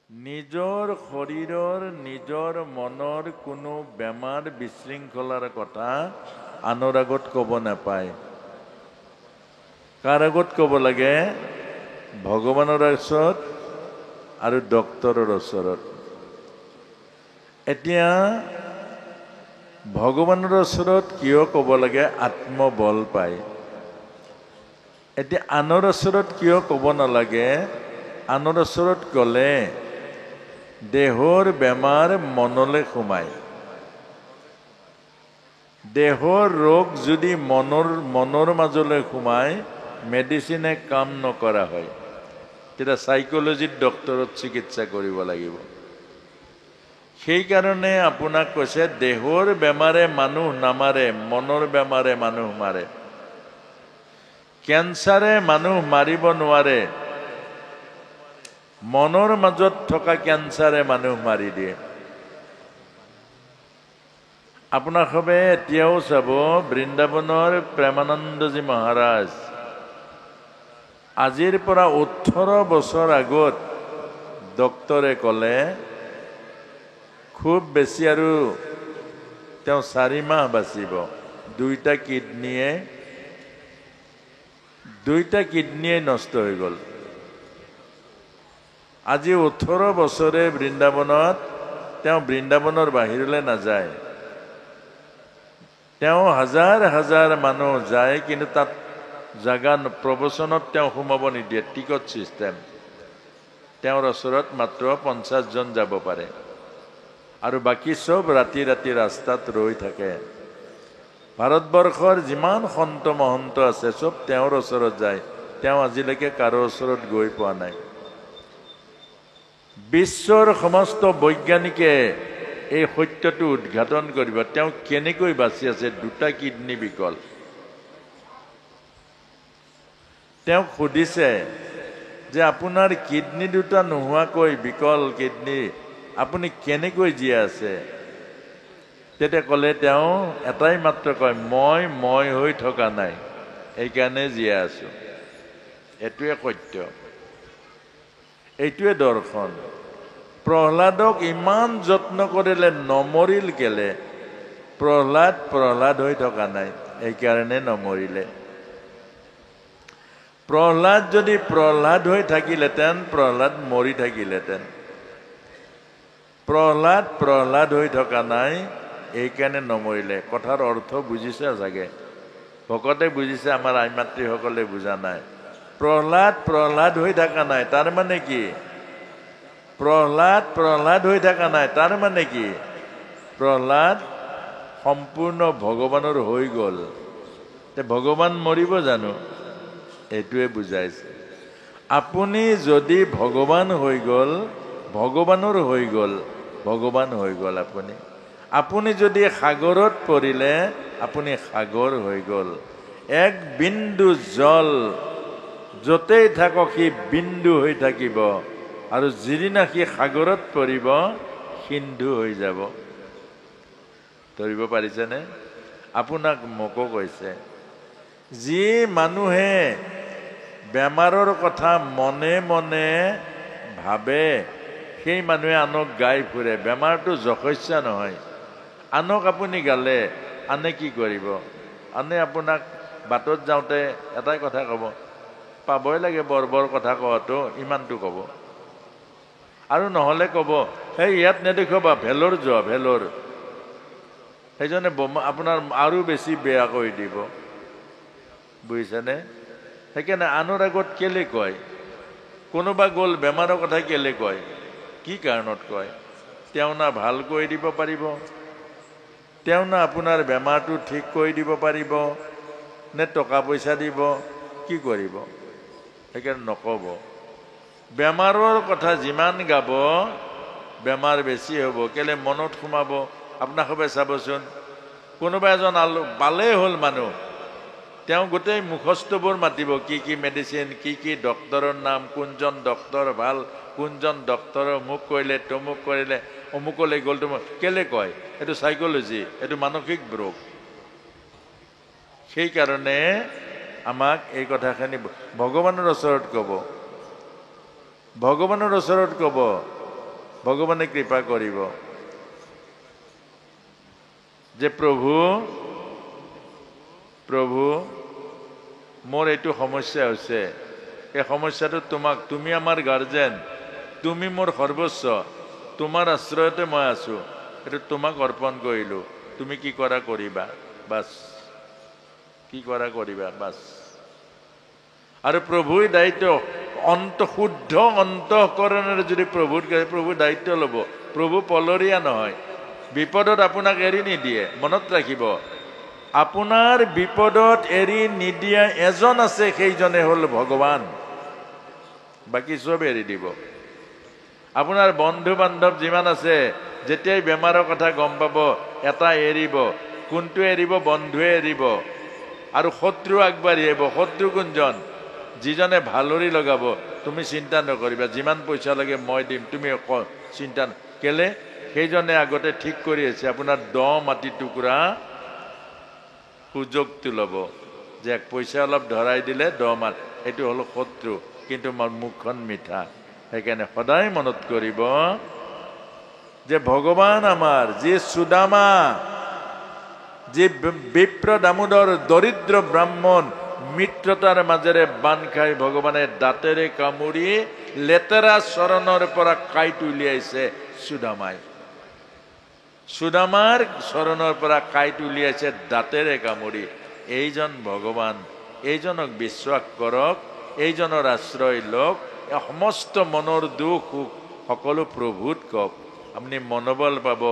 নিজৰ শৰীৰৰ নিজৰ মনৰ কোনো বেমাৰ বিশৃংখলাৰ কথা আনৰ আগত ক'ব নাপায়। কাৰ আগত ক'ব লাগে? ভগৱানৰ ওচৰত আৰু ডক্তৰৰ ওচৰত। এতিয়া ভগৱানৰ ওচৰত কিয় ক'ব লাগে? আত্মবল পায়। এতিয়া আনৰ ওচৰত কিয় ক'ব নালাগে? আনৰ ওচৰত গ'লে দেহৰ বেমাৰ মনলৈ সোমায়। দেহৰ ৰোগ যদি মনৰ মাজলৈ সোমায়, মেডিচিনে কাম নকৰা হয়। তেতিয়া সাইকোলজিত ডক্টৰত চিকিৎসা কৰিব লাগিব। সেইকাৰণে আপোনাক কৈছে দেহৰ বেমাৰে মানুহ নামাৰে, মনৰ বেমাৰে মানুহ মাৰে। কেঞ্চাৰে মানুহ মাৰিব নোৱাৰে, মনৰ মাজত থকা কেঞ্চাৰে মানুহ মাৰি দিয়ে। আপোনাৰ সবে এতিয়াও চাব, বৃন্দাবনৰ প্ৰেমানন্দজী মহাৰাজ আজিৰ পৰা 18 বছৰ আগত ডক্তৰে ক'লে খুব বেছি আৰু তেওঁ 4 মাহ বাচিব। দুইটা কিডনিয়ে নষ্ট হৈ গ'ল। আজি 18 বছৰে বৃন্দাবনত, তেওঁ বৃন্দাবনৰ বাহিৰলৈ নাযায়। তেওঁ হাজাৰ হাজাৰ মানুহ যায়, কিন্তু তাত জাগা প্ৰবচনত তেওঁ সোমাব নিদিয়ে, টিকট চিষ্টেম। তেওঁৰ ওচৰত মাত্ৰ 50 জন যাব পাৰে, আৰু বাকী চব ৰাতি ৰাতি ৰাস্তাত ৰৈ থাকে। ভাৰতবৰ্ষৰ যিমান সন্ত মহন্ত আছে চব তেওঁৰ ওচৰত যায়। তেওঁ আজিলৈকে কাৰো ওচৰত গৈ পোৱা নাই। বিশ্বৰ সমস্ত বৈজ্ঞানিকে এই সত্যটো উদ্ঘাটন কৰিব, তেওঁ কেনেকৈ বাচি আছে। 2টা কিডনি বিকল। তেওঁক সুধিছে যে আপোনাৰ কিডনি 2টা নোহোৱাকৈ, বিকল কিডনি, আপুনি কেনেকৈ জীয়াই আছে? তেতিয়া ক'লে, তেওঁ এটাই মাত্ৰ কয়, মই হৈ থকা নাই, এইকাৰণে জীয়াই আছো। এইটোৱে সত্য, এইটোৱে দৰ্শন। প্ৰহ্লাদক ইমান যত্ন কৰিলে, নমৰিল কেলে? প্ৰহ্লাদ হৈ থকা নাই, এইকাৰণে নমৰিলে। প্ৰহ্লাদ যদি প্ৰহ্লাদ হৈ থাকিলেহেঁতেন, প্ৰহ্লাদ মৰি থাকিলেহেঁতেন। প্ৰহ্লাদ হৈ থকা নাই, এইকাৰণে নমৰিলে। কথাৰ অৰ্থ বুজিছে চাগে? ভকতে বুজিছে, আমাৰ আই মাতৃসকলে বুজা নাই। প্ৰহ্লাদ হৈ থকা নাই, তাৰ মানে কি? প্ৰহ্লাদ হৈ থকা নাই, তাৰ মানে কি? প্ৰহ্লাদ সম্পূৰ্ণ ভগৱানৰ হৈ গ'ল। ভগৱান মৰিব জানো? এইটোৱে বুজাইছে। আপুনি যদি ভগৱান হৈ গ'ল, ভগৱানৰ হৈ গ'ল, ভগৱান হৈ গ'ল আপুনি। আপুনি যদি সাগৰত পৰিলে, আপুনি সাগৰ হৈ গ'ল। এক বিন্দু জল য'তেই থাকক সি বিন্দু হৈ থাকিব, আৰু যিদিনা সি সাগৰত পৰিব সিন্ধু হৈ যাব। ধৰিব পাৰিছেনে? আপোনাক মোকো কৈছে, যি মানুহে বেমাৰৰ কথা মনে মনে ভাবে, সেই মানুহে আনক গাই ফুৰে। বেমাৰটো যশস্যা নহয়। আনক আপুনি গালে আনে কি কৰিব? আনে আপোনাক বাটত যাওঁতে এটাই কথা ক'ব, পাবই লাগে বৰ কথা কোৱাটো, ইমানটো ক'ব। আৰু নহ'লে ক'ব, সেই ইয়াত নেদেখাবা, ভেলোৰ যোৱা, ভেলোৰ। সেইজনে আপোনাৰ আৰু বেছি বেয়া কৰি দিব। বুজিছেনে? সেইকাৰণে আনৰ আগত কেলে কয়? কোনোবা গ'ল বেমাৰৰ কথা কেলে কয়? কি কাৰণত কয়? তেওঁ না ভাল কৰি দিব পাৰিব, তেওঁ না আপোনাৰ বেমাৰটো ঠিক কৰি দিব পাৰিব, নে টকা পইচা দিব, কি কৰিব? সেইকাৰণে নক'ব। বেমাৰৰ কথা যিমান গাব, বেমাৰ বেছি হ'ব। কেলে? মনত সোমাব। আপোনাক সবে চাবচোন, কোনোবা এজন পালেই হ'ল মানুহ, তেওঁ গোটেই মুখস্থবোৰ মাতিব, কি মেডিচিন, কি ডক্তৰৰ নাম, কোনজন ডক্তৰ ভাল, কোনজন ডক্তৰৰ অমুক কৰিলে, তমুক কৰিলে, অমুকলৈ গ'ল, তমুক। কেলে কয়? এইটো সাইকোলজি, এইটো মানসিক ৰোগ। সেইকাৰণে আমাক এই কথাখিনি ভগৱানৰ ওচৰত ক'ব, ভগৱানৰ ওচৰত ক'ব। ভগৱানে কৃপা কৰিব যে প্ৰভু মোৰ এইটো সমস্যা হৈছে, এই সমস্যাটো তুমি আমাৰ গাৰ্জেন, তুমি মোৰ সৰ্বস্ব, তোমাৰ আশ্ৰয়তে মই আছো, এইটো তোমাক অৰ্পণ কৰিলো, তুমি কি কৰা কৰিবা, বাছ কি কৰা কৰিবা বাছ। আৰু প্ৰভুৰ দায়িত্ব শুদ্ধ অন্তঃকৰণেৰে যদি প্ৰভু দায়িত্ব ল'ব, প্ৰভু পলৰীয়া নহয়, বিপদত আপোনাক এৰি নিদিয়ে। মনত ৰাখিব, আপোনাৰ বিপদত এৰি নিদিয়া এজন আছে, সেইজনে হ'ল ভগৱান, বাকী চব এৰি দিব। আপোনাৰ বন্ধু বান্ধৱ যিমান আছে, যেতিয়াই বেমাৰৰ কথা গম পাব, এটা এৰিব। কোনটো এৰিব? বন্ধুৱে এৰিব। আৰু শত্ৰু আগবাঢ়ি আহিব। শত্ৰু কোনজন? যিজনে ভালৰি লগাব, তুমি চিন্তা নকৰিবা, যিমান পইচা লাগে মই দিম, তুমি চিন্তা কেলে? সেইজনে আগতে ঠিক কৰি আছে আপোনাৰ দ মাটি টুকুৰা সুযোগটো ল'ব, যে পইচা অলপ ধৰাই দিলে দ মাত, সেইটো হ'ল শত্ৰু, কিন্তু মুখখন মিঠা। সেইকাৰণে সদায় মনত কৰিব যে ভগৱান আমাৰ যি সুদামা, যি বিপ্ৰ দামোদৰ দৰিদ্ৰ ব্ৰাহ্মণ মিত্ৰতাৰ মাজেৰে বান খাই ভগৱানে দাঁতেৰে কামুৰি লেতেৰা চৰণৰ পৰা কাঁইট উলিয়াইছে। সুদামাৰ চৰণৰ পৰা কাঁইট উলিয়াইছে দাঁতেৰে কামুৰি। এইজন ভগৱান, এইজনক বিশ্বাস কৰক, এইজনৰ আশ্ৰয় লওক, সমস্ত মনৰ দুখ সুখ সকলো প্ৰভুত কওক, আপুনি মনোবল পাব।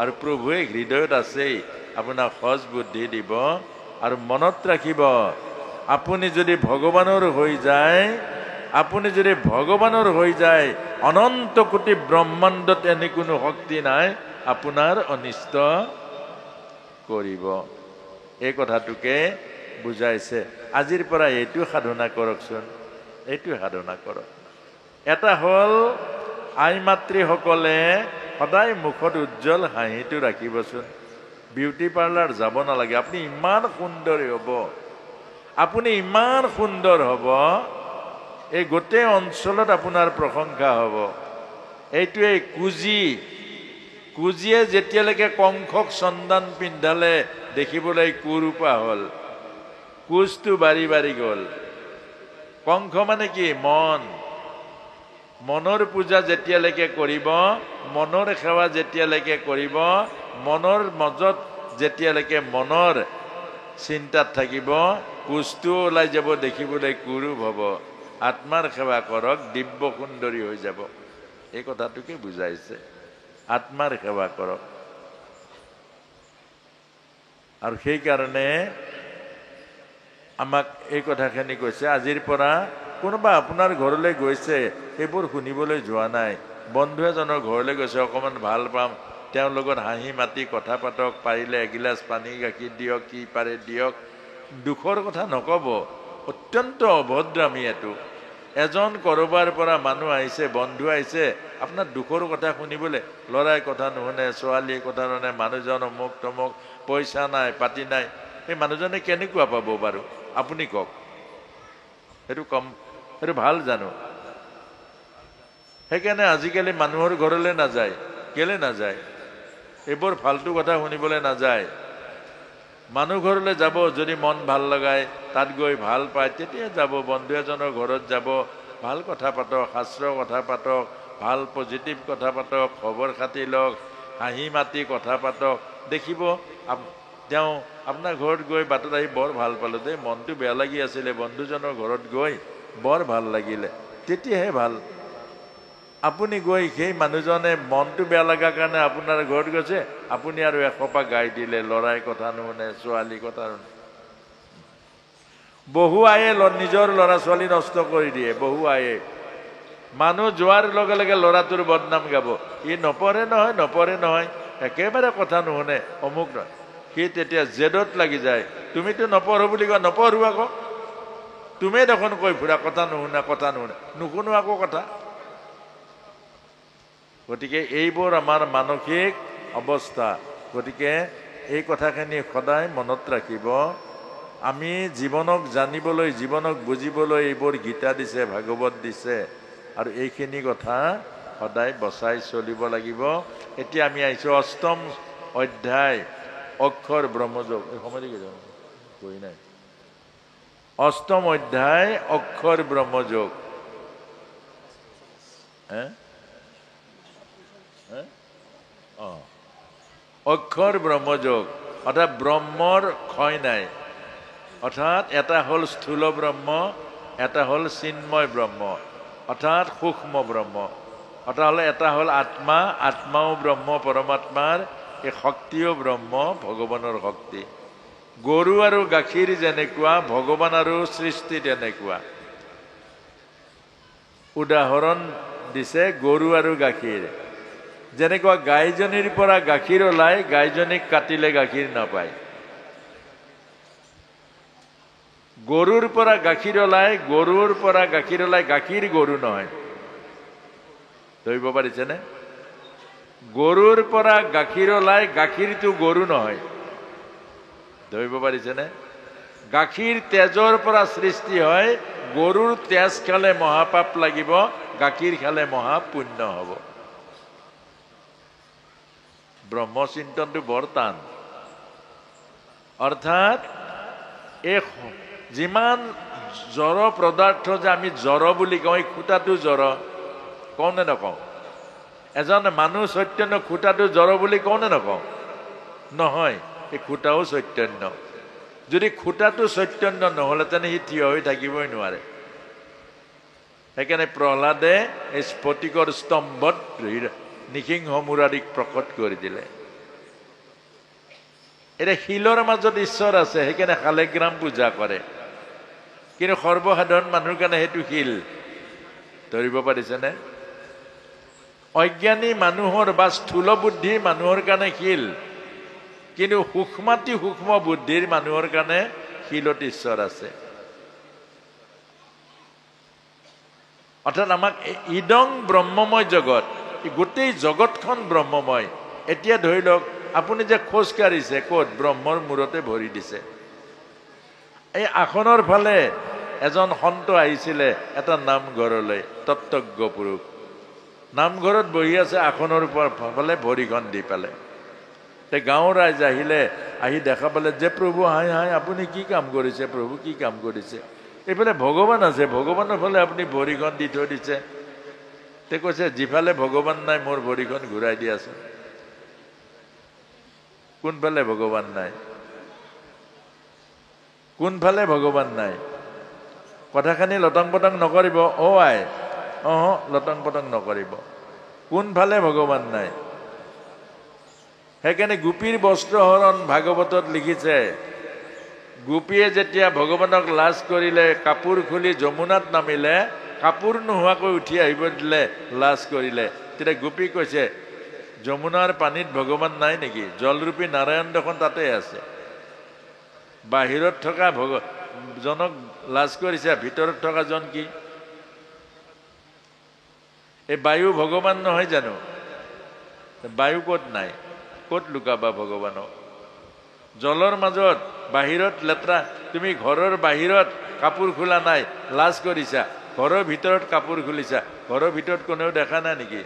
আৰু প্ৰভুৱে হৃদয়ত আছেই, আপোনাক সজ বুদ্ধি দিব। আৰু মনত ৰাখিব, আপুনি যদি ভগৱানৰ হৈ যায়, অনন্ত কোটি ব্ৰহ্মাণ্ডত এনে কোনো শক্তি নাই আপোনাৰ অনিষ্ট কৰিব। এই কথাটোকে বুজাইছে। আজিৰ পৰা এইটো সাধনা কৰকচোন, এইটো সাধনা কৰক। এটা হ'ল আই মাতৃসকলে সদায় মুখত উজ্জ্বল হাঁহিটো ৰাখিবচোন। বিউটি পাৰ্লাৰ যাব নালাগে, আপুনি ইমান সুন্দৰ হ'ব, আপুনি ইমান সুন্দৰ হ'ব, এই গোটেই অঞ্চলত আপোনাৰ প্ৰশংসা হ'ব। এইটোৱে কুজিয়ে যেতিয়ালৈকে কংসক চন্দন পিন্ধালে দেখিবলৈ কুৰূপা হ'ল, কুজটো বাঢ়ি বাঢ়ি গ'ল। কংস মানে কি? মনৰ পূজা যেতিয়ালৈকে কৰিব, মনৰ সেৱা যেতিয়ালৈকে কৰিব, মনৰ মাজত যেতিয়ালৈকে মনৰ চিন্তাত থাকিব, কুজটো ওলাই যাব, দেখিবলৈ কুৰূপ হ'ব। আত্মাৰ সেৱা কৰক, দিব্য সুন্দৰী হৈ যাব। এই কথাটোকে বুজাইছে, আত্মাৰ সেৱা কৰক। আৰু সেইকাৰণে আমাক এই কথাখিনি কৈছে। আজিৰ পৰা কোনোবা আপোনাৰ ঘৰলৈ গৈছে, সেইবোৰ শুনিবলৈ যোৱা নাই। বন্ধু এজনৰ ঘৰলৈ গৈছে, অকণমান ভাল পাম, তেওঁৰ লগত হাঁহি মাতি কথা পাতক, পাৰিলে এগিলাচ পানী গাখীৰ দিয়ক, কি পাৰে দিয়ক। দুখৰ কথা নক'ব, অত্যন্ত অভদ্ৰামী এইটো। এজন কৰবাৰ পৰা মানুহ আহিছে, বন্ধু আহিছে, আপোনাৰ দুখৰ কথা শুনিবলৈ। ল'ৰাই কথা নুশুনে, ছোৱালীয়ে কথা নুশুনে, মানুহজন অমুক তমুক, পইচা নাই, পাতি নাই। সেই মানুহজনে কেনেকুৱা পাব বাৰু? আপুনি কওক। সেইটো ভাল জানো? সেইকাৰণে আজিকালি মানুহৰ ঘৰলৈ নাযায়। কেলে নাযায়? এইবোৰ ফাল্টু কথা শুনিবলৈ নাযায়। মানুহ ঘৰলৈ যাব, যদি মন ভাল লগায়, তাত গৈ ভাল পায়, তেতিয়া যাব। বন্ধু এজনৰ ঘৰত যাব, ভাল কথা পাতক, শাস্ত্ৰ কথা পাতক, ভাল পজিটিভ কথা পাতক, খবৰ খাতি লওক, হাঁহি মাতি কথা পাতক। দেখিব তেওঁ আপোনাৰ ঘৰত গৈ বাটত আহি বৰ ভাল পালোঁ দেই, মনটো বেয়া লাগি আছিলে, বন্ধুজনৰ ঘৰত গৈ বৰ ভাল লাগিলে, তেতিয়াহে ভাল। আপুনি গৈ সেই মানুহজনে মনটো বেয়া লগাৰ কাৰণে আপোনাৰ ঘৰত গৈছে, আপুনি আৰু এসোপা গাই দিলে, ল'ৰাই কথা নুশুনে, ছোৱালী কথা নুশুনে। বহু আয়ে নিজৰ ল'ৰা ছোৱালী নষ্ট কৰি দিয়ে। বহু আয়ে মানুহ যোৱাৰ লগে লগে ল'ৰাটোৰ বদনাম গাব, ই নপঢ়ে নহয়, একেবাৰে কথা নুশুনে, অমুক নহয়। সি তেতিয়া জেদত লাগি যায়, তুমিতো নপঢ়ো বুলি কোৱা, নপঢ়ো আকৌ, তুমি দেখোন কৈ ফুৰা কথা নুশুনে, নুশুনো আকৌ কথা। গতিকে এইবোৰ আমাৰ মানসিক অৱস্থা। গতিকে এই কথাখিনি সদায় মনত ৰাখিব। আমি জীৱনক জানিবলৈ, জীৱনক বুজিবলৈ এইবোৰ গীতা দিছে, ভাগৱত দিছে। আৰু এইখিনি কথা সদায় বচাই চলিব লাগিব। এতিয়া আমি আহিছোঁ অষ্টম অধ্যায় অক্ষৰ ব্ৰহ্মযোগ। এই সময় কৈ নাই। অষ্টম অধ্যায় অক্ষৰ ব্ৰহ্মযোগ। অক্ষৰ ব্ৰহ্মযোগ অৰ্থাৎ ব্ৰহ্মৰ ক্ষয় নাই। অৰ্থাৎ এটা হ'ল স্থূল ব্ৰহ্ম, এটা হ'ল চিন্ময় ব্ৰহ্ম, অৰ্থাৎ সূক্ষ্ম ব্ৰহ্ম। অৰ্থাৎ এটা হ'ল আত্মা, আত্মাও ব্ৰহ্ম পৰমাত্মাৰ, এই শক্তিও ব্ৰহ্ম ভগৱানৰ শক্তি। গৰু আৰু গাখীৰ যেনেকুৱা, ভগৱান আৰু সৃষ্টি তেনেকুৱা। উদাহৰণ দিছে গৰু আৰু গাখীৰ। যেনেকুৱা গাইজনীৰ পৰা গাখীৰ ওলায়, গাইজনীক কাটিলে গাখীৰ নাপায়। গৰুৰ পৰা গাখীৰ ওলায়, গৰুৰ পৰা গাখীৰ ওলায়, গাখীৰ গৰু নহয়। ধৰিব পাৰিছেনে? গৰুৰ পৰা গাখীৰ ওলায়, গাখীৰটো গৰু নহয়। ধৰিব পাৰিছেনে? গাখীৰ তেজৰ পৰা সৃষ্টি হয়, গৰুৰ তেজ খালে মহাপাপ লাগিব, গাখীৰ খালে মহাপুণ্য হ'ব। ব্ৰহ্মচিন্তনটো বৰ টান। অৰ্থাৎ এই যিমান জড় পদাৰ্থ যে আমি জড় বুলি কওঁ, এই খুটাটো জড়, কওঁ নে নকওঁ? এজন মানুহ চৈতন্য, খুটাটো জড় বুলি কওঁ নে নকওঁ? নহয়, এই খুটাও চৈতন্য। যদি খুটাটো চৈতন্য নহ'লেতেনে সি থিয় হৈ থাকিবই নোৱাৰে। সেইকাৰণে প্ৰহ্লাদে এই স্ফটিকৰ স্তম্ভত নিসিংহ মুৰাৰীক প্ৰকট কৰি দিলে। এতিয়া শিলৰ মাজত ঈশ্বৰ আছে, সেইকাৰণে শালিগ্ৰাম পূজা কৰে। কিন্তু সৰ্বসাধাৰণ মানুহৰ কাৰণে সেইটো শিল। ধৰিব পাৰিছেনে? অজ্ঞানী মানুহৰ বা স্থূল বুদ্ধিৰ মানুহৰ কাৰণে শিল, কিন্তু সূক্ষ্মাতি সূক্ষ্ম বুদ্ধিৰ মানুহৰ কাৰণে শিলত ঈশ্বৰ আছে। অৰ্থাৎ আমাক ইদং ব্ৰহ্মময় জগত, গোটেই জগতখন ব্ৰহ্মময়। এতিয়া ধৰি লওক আপুনি যে খোজ কাঢ়িছে, ক'ত? ব্ৰহ্মৰ মূৰতে ভৰি দিছে। এই আসনৰ ফালে এজন সন্ত আহিছিলে এটা নামঘৰলৈ, তত্ত্বজ্ঞ পুৰুষ। নামঘৰত বহি আছে, আসনৰ ফালে ভৰিখন দি পালে। গাঁৱৰ ৰাইজ আহিলে, আহি দেখা পালে যে প্ৰভু হাই হাই, আপুনি কি কাম কৰিছে? প্ৰভু কি কাম কৰিছে? এইফালে ভগৱান আছে, ভগৱানৰ ফালে আপুনি ভৰিখন দি থৈ দিছে। তে কৈছে যিফালে ভগৱান নাই মোৰ ভৰিখন ঘূৰাই দিয়াচোন। কোনফালে ভগৱান নাই? কোনফালে ভগৱান নাই? কথাখিনি লটং পটং নকৰিব। আই লটং পটং নকৰিব। কোনফালে ভগৱান নাই? সেইকাৰণে গোপীৰ বস্ত্ৰহৰণ ভাগৱতত লিখিছে, গোপীয়ে যেতিয়া ভগৱানক লাজ কৰিলে, কাপোৰ খুলি যমুনাত নামিলে, কাপোৰ নোহোৱাকৈ উঠি আহিব দিলে, লাজ কৰিলে। তেতিয়া গোপী কৈছে যমুনাৰ পানীত ভগৱান নাই নেকি? জলৰূপী নাৰায়ণ দেখোন তাতে আছে। বাহিৰত থকা জনক লাজ কৰিছে, ভিতৰত থকা জন কি? এই বায়ু ভগৱান নহয় জানো? বায়ু ক'ত নাই? ক'ত লুকাবা ভগৱানক? জলৰ মাজত, বাহিৰত লেতেৰা। তুমি ঘৰৰ বাহিৰত কাপোৰ খোলা নাই, লাজ কৰিছা। ঘৰৰ ভিতৰত কাপোৰ খুলিছা, ঘৰৰ ভিতৰত কোনেও দেখা নাই নেকি?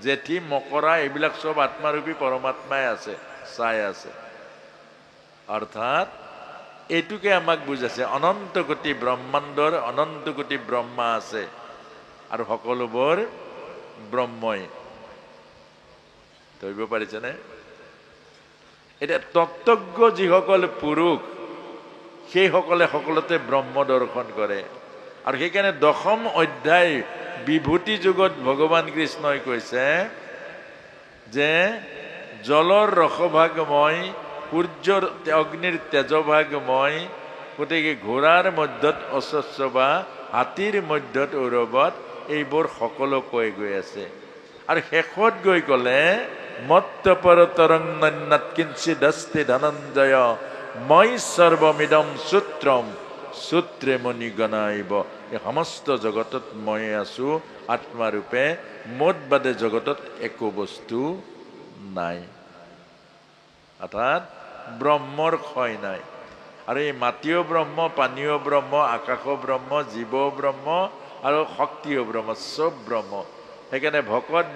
জেঠী মকৰা এইবিলাক চব আত্মাৰূপী পৰমাত্মাই আছে, চাই আছে। অৰ্থাৎ এইটোকে আমাক বুজাইছে, অনন্ত কোটি ব্ৰহ্মাণ্ডৰ অনন্ত কোটি ব্ৰহ্মা আছে আৰু সকলোবোৰ ব্ৰহ্মই। ধৰিব পাৰিছেনে? এতিয়া তত্ত্বজ্ঞ যিসকল পুৰুষ, সেইসকলে সকলোতে ব্ৰহ্ম দৰ্শন কৰে। আৰু সেইকাৰণে দশম অধ্যায় বিভূতি যুগত ভগৱান কৃষ্ণই কৈছে যে জলৰ ৰসভাগ মই, সূৰ্যৰ অগ্নিৰ তেজভাগ মই, গতিকে ঘোঁৰাৰ মধ্যত অস্বস্বা, হাতীৰ মধ্যত ঔৰৱত, এইবোৰ সকলো কৈ গৈ আছে। আৰু শেষত গৈ ক'লে মত্তপৰ তৰংনাত কিঞ্চিদস্তি ধনঞ্জয়, মই সৰ্বমিদম সূত্ৰম সূত্ৰে মণি গণাইব। এই সমস্ত জগতত মই আছো আত্মাৰূপে, মোত বাদে জগতত একো বস্তু নাই। অৰ্থাৎ ব্ৰহ্মৰ ক্ষয় নাই। আৰু এই মাটিও ব্ৰহ্ম, পানীও ব্ৰহ্ম, আকাশো ব্ৰহ্ম, জীৱ ব্ৰহ্ম আৰু শক্তিও ব্ৰহ্ম, চব ব্ৰহ্ম। সেইকাৰণে ভকত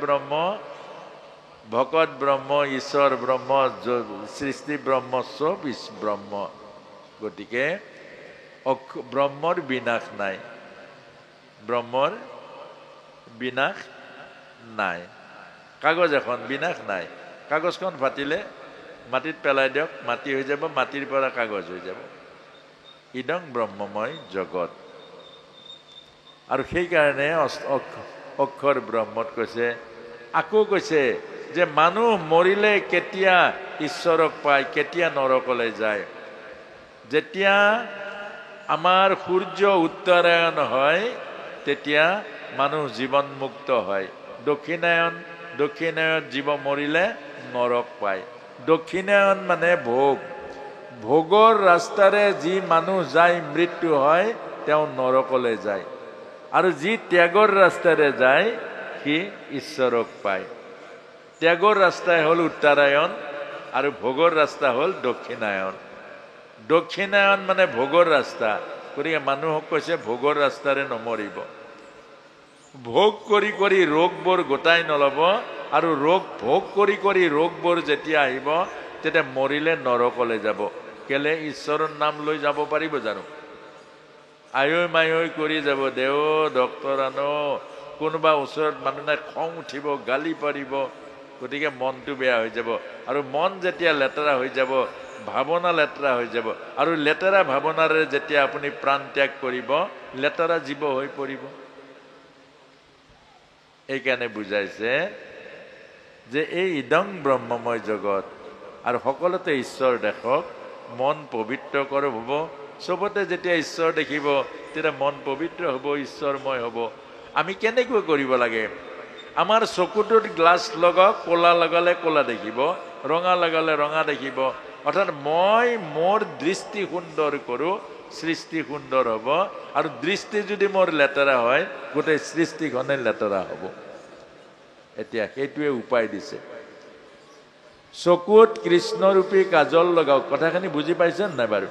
ব্ৰহ্ম ঈশ্বৰ ব্ৰহ্ম সৃষ্টি ব্ৰহ্ম চব ব্ৰহ্ম। গতিকে ব্ৰহ্মৰ বিনাশ নাই, ব্ৰহ্মৰ বিনাশ নাই। কাগজ এখন বিনাশ নাই, কাগজখন ফাটিলে মাটিত পেলাই দিয়ক, মাটি হৈ যাব, মাটিৰ পৰা কাগজ হৈ যাব। ইদং ব্ৰহ্মময় জগত। আৰু সেইকাৰণে অক্ষৰ ব্ৰহ্মত কৈছে, আকৌ কৈছে যে মানুহ মৰিলে কেতিয়া ঈশ্বৰক পায়, কেতিয়া নৰকলৈ যায়। যেতিয়া আমাৰ সূৰ্য উত্তৰায়ণ হয় তেতিয়া মানুহ জীৱনমুক্ত হয়। দক্ষিণায়ন জীৱ মৰিলে নৰক পায়। দক্ষিণায়ন মানে ভোগৰ ৰাস্তাৰে যি মানুহ যায় মৃত্যু হয় তেওঁ নৰকলৈ যায়, আৰু যি ত্যাগৰ ৰাস্তাৰে যায় সি ঈশ্বৰক পায়। ত্যাগৰ ৰাস্তাই হ'ল উত্তৰায়ণ আৰু ভোগৰ ৰাস্তা হ'ল দক্ষিণায়ন। দক্ষিণায়ন মানে ভোগৰ ৰাস্তা। গতিকে মানুহক কৈছে ভোগৰ ৰাস্তাৰে নমৰিব, ভোগ কৰি কৰি ৰোগবোৰ গোটাই নল'ব, আৰু ভোগ কৰি কৰি ৰোগবোৰ যেতিয়া আহিব তেতিয়া মৰিলে নৰকলৈ যাব। কেলে? ঈশ্বৰৰ নাম লৈ যাব পাৰিব জানো? আয়ৈ মায়ৈ কৰি যাব, দেও ডক্তৰ আনো, কোনোবা ওচৰত মানুহ নাই, খং উঠিব, গালি পাৰিব। গতিকে মনটো বেয়া হৈ যাব, আৰু মন যেতিয়া লেতেৰা হৈ যাব, ভাৱনা লেতেৰা হৈ যাব, আৰু লেতেৰা ভাৱনাৰে যেতিয়া আপুনি প্ৰাণ ত্যাগ কৰিব লেতেৰা জীৱ হৈ পৰিব। এইকাৰণে বুজাইছে যে এই ইদং ব্ৰহ্মময় জগত, আৰু সকলোতে ঈশ্বৰ দেখক, মন পবিত্ৰ কৰক হ'ব। চবতে যেতিয়া ঈশ্বৰ দেখিব তেতিয়া মন পবিত্ৰ হ'ব, ঈশ্বৰময় হ'ব। আমি কেনেকৈ কৰিব লাগে? আমাৰ চকুটোত গ্লাছ লগাওক, ক'লা লগালে ক'লা দেখিব, ৰঙা লগালে ৰঙা দেখিব। অৰ্থাৎ মই মোৰ দৃষ্টি সুন্দৰ কৰোঁ, সৃষ্টি সুন্দৰ হ'ব। আৰু দৃষ্টি যদি মোৰ লেতেৰা হয় গোটেই সৃষ্টিখনে লেতেৰা হ'ব। এতিয়া সেইটোৱে উপায় দিছে। চকুত কৃষ্ণৰূপী কাজল লগাওক। কথাখিনি বুজি পাইছেন নাই বাৰু?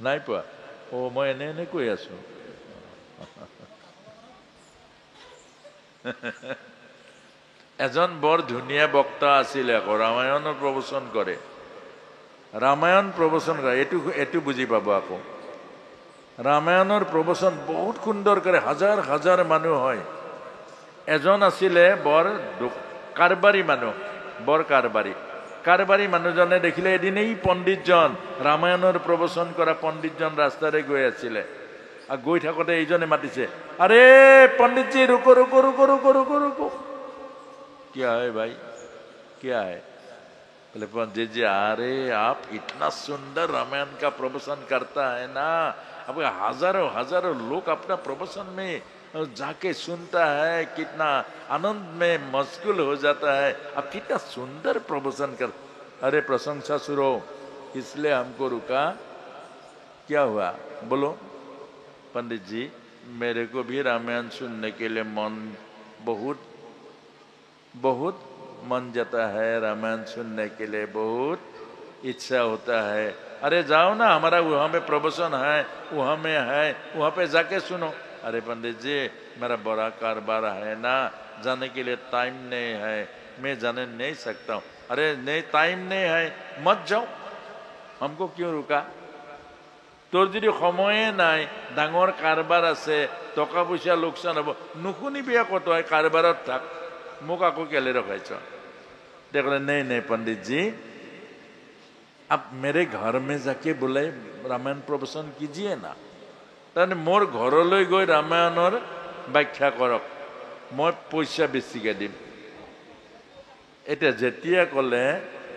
নাই পোৱা? মই এনে কৈ আছো। এজন বৰ ধুনীয়া বক্তা আছিলে, আকৌ ৰামায়ণৰ প্ৰবচন কৰে। এইটো বুজি পাব। আকৌ ৰামায়ণৰ প্ৰবচন বহুত সুন্দৰ কৰে, হাজাৰ হাজাৰ মানুহ হয়। এজন আছিলে বৰ কাৰবাৰী মানুহ, বৰ কাৰবাৰী মানুহজনে দেখিলে এদিন এই পণ্ডিতজন, ৰামায়ণৰ প্ৰবচন কৰা পণ্ডিতজন ৰাস্তাৰে গৈ আছিলে। আৰু গৈ থাকোঁতে এইজনে মাতিছে, আৰে पंडित जी रुको रुको रुको रुको रुको रुको। क्या है भाई, क्या है? बोले पंडित जी, अरे आप इतना सुंदर रामायण का प्रवचन करता है ना, अब हजारों हजारों लोग अपना प्रवचन में जाके सुनता है, कितना आनंद में मशगूल हो जाता है, अब कितना सुंदर प्रवचन कर। अरे प्रशंसा शुरू, इसलिए हमको रुका। क्या हुआ बोलो? पंडित जी, मेरे को भी रामायण सुनने के लिए मन बहुत बहुत मन जाता है, रामायण सुनने के लिए बहुत इच्छा होता है। अरे जाओ ना, हमारा वहाँ पे प्रवचन है, वहाँ में है, वहाँ पे जाके सुनो। अरे पंडित जी, मेरा बड़ा कारोबार है ना, जाने के लिए टाइम नहीं है, मैं जाने नहीं सकता हूँ। अरे नहीं, टाइम नहीं है, मत जाओ, हमको क्यों रुका? তোর যদি সময়ে নাই, ডাঙৰ কাৰবাৰ আছে, টকা পইচা লোকচান হ'ব, নুশুনিবি আকৌ তই, কাৰবাৰত থাক, মোক আকৌ কেলে ৰখাইছ? দেখলে नहीं नहीं पंडित जी, आप मेरे घर में जाके बोले रामायण प्रवचन कीजिए ना। তাৰমানে মোৰ ঘৰলৈ গৈ ৰামায়ণৰ ব্যাখ্যা কৰক, মই পইচা বেছিকৈ দিম। এতিয়া যেতিয়া ক'লে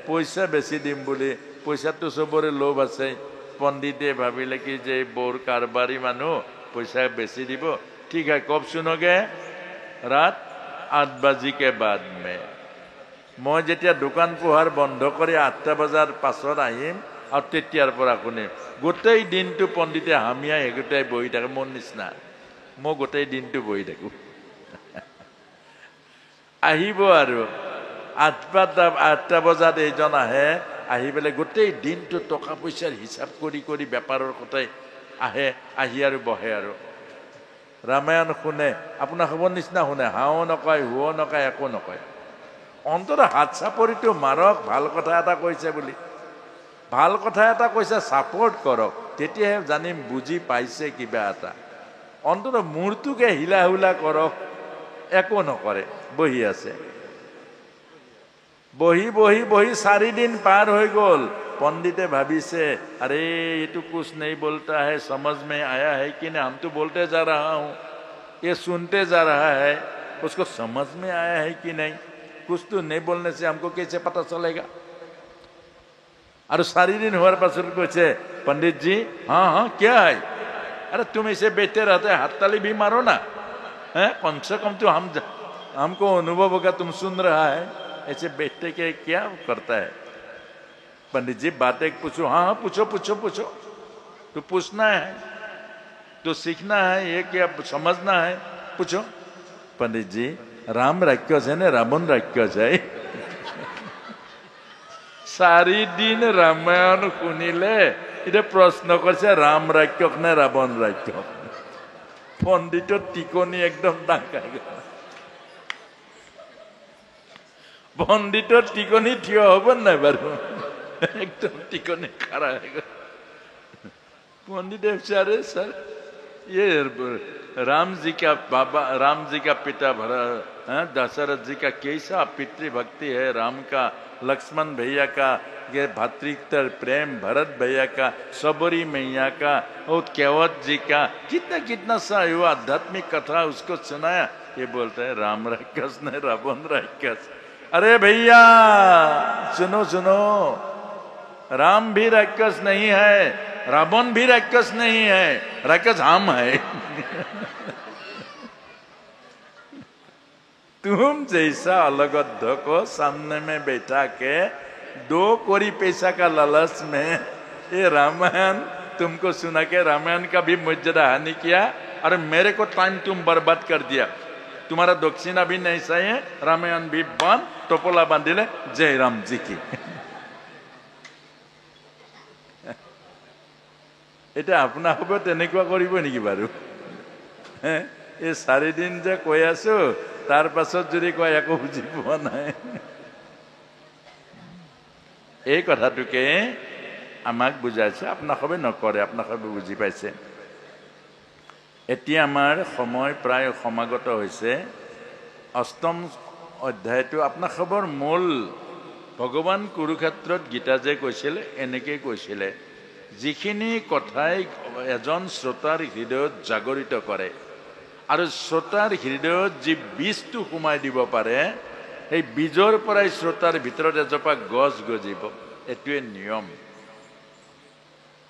পইচা বেছি দিম বুলি, পইচাটো চবৰে লোভ আছে। पंडिते भाविले कि जे बोर कारबारी मानु पैसा बेसी দিব। ठीक है, कब सुनोगे? रात 8 बजे के बाद में। मैं जेतिया दुकान पोहार बंध कर 8 बजार पाছত আহিম और तेतियार পৰা শুনিম। গোটেই দিনটো पंडिते हामिया हेगुटाई बहि থাকে, मोर निचिना मैं गोटेই दिनটো बहि থাকো। আহিব আৰু 8টা বজাত এইজন আহে, আহি পেলাই গোটেই দিনটো টকা পইচাৰ হিচাপ কৰি কৰি বেপাৰৰ কথাই আহে, আহি আৰু বহে আৰু ৰামায়ণ শুনে, আপোনাৰ খবৰ নিচিনা শুনে, হাও নকয়, হুও নকয়, একো নকয়। অন্তত হাত চাপৰিটো মাৰক, ভাল কথা এটা কৈছে বুলি, ভাল কথা এটা কৈছে ছাপোৰ্ট কৰক, তেতিয়াহে জানিম বুজি পাইছে কিবা এটা। অন্তত মূৰটোকে হিলা হুলা কৰক, একো নকৰে, বহি আছে। বহি বহি বহি 4 দিন পাৰ হৈ গ'ল। पंडिते भाभी से अरे ये तो कुछ नहीं बोलता है, समझ में आया है कि नहीं? हम तो बोलते जा रहा हूँ, ये सुनते जा रहा है, उसको समझ में आया है कि नहीं? कुछ तो नहीं बोलने से हमको कैसे पता चलेगा? और 4 दिन हुआ पास पूछे पंडित जी, हाँ हाँ क्या है? अरे तुम इसे बैठते रहते हैं, हाथ ताली भी मारो ना, है कम से कम तो हमको अनुभव होगा तुम सुन रहा है, ऐसे बैठते के क्या करता है? पंडित जी बात एक पूछो। हाँ हाँ पूछो पूछो पूछो, तो पूछना है तो सीखना है, ये क्या समझना है, पूछो। पंडित जी राम राक्षस है ना रावण राक्षस है? 4 दिन रामायण शुनिले इतना प्रश्न करছে राम राक्षस ने रावण राक्षस। पंडित टिकनी एकदम डांगा, पंडित टिकनी ठिय हब ना बारू, एकदम टिकनी खड़ा है। पंडित बेचारे सर ये राम जी का बाबा, राम जी का पिता दशरथ जी का कैसा पितृभक्ति है, राम का, लक्ष्मण भैया का ये भातृत्व प्रेम, भरत भैया का, सबरी मैया का और केवट जी का, कितना कितना सा हुआ आध्यात्मिक कथा उसको सुनाया। ये बोलते हैं राम राक्षस ने रावण राक्षस। अरे भैया सुनो सुनो, राम भी राक्षस नहीं है, रावण भी राक्षस नहीं है, राक्षस हम है। तुम जैसा अलगद्ध को सामने में बैठा के 2 कौड़ी पैसा का लालच में ये रामायण तुमको सुना के रामायण का भी मर्यादा हानि किया, और मेरे को टाइम तुम बर्बाद कर दिया। तुम्हारा दक्षिणा भी नहीं चाहिए, रामायण भी बंद, टोपोला बांधिले, जय राम जी की। এটা আপোনাৰ হ'ব তেনেকুৱা কৰিব নেকি বাৰু? এই 4 দিন যে কৈ আছো, তাৰ পাছত যদি কয় একো বুজি পোৱা নাই। এই কথাটোকে আমাক বুজাইছে, আপোনালোকে নকৰে, আপোনালোকে বুজি পাইছে। এতিয়া আমাৰ সময় প্ৰায় সমাগত হৈছে। 8ম অধ্যায়টো আপোনালোকৰ মূল ভগৱান কুৰুক্ষেত্ৰত গীতা যে কৈছিল, এনেকৈ কৈছিলে, যিখিনি কথাই এজন শ্ৰোতাৰ হৃদয়ত জাগৰিত কৰে আৰু শ্ৰোতাৰ হৃদয়ত যি বীজটো সোমাই দিব পাৰে, সেই বীজৰ পৰাই শ্ৰোতাৰ ভিতৰত এজোপা গছ গজিব। এইটোৱে নিয়ম।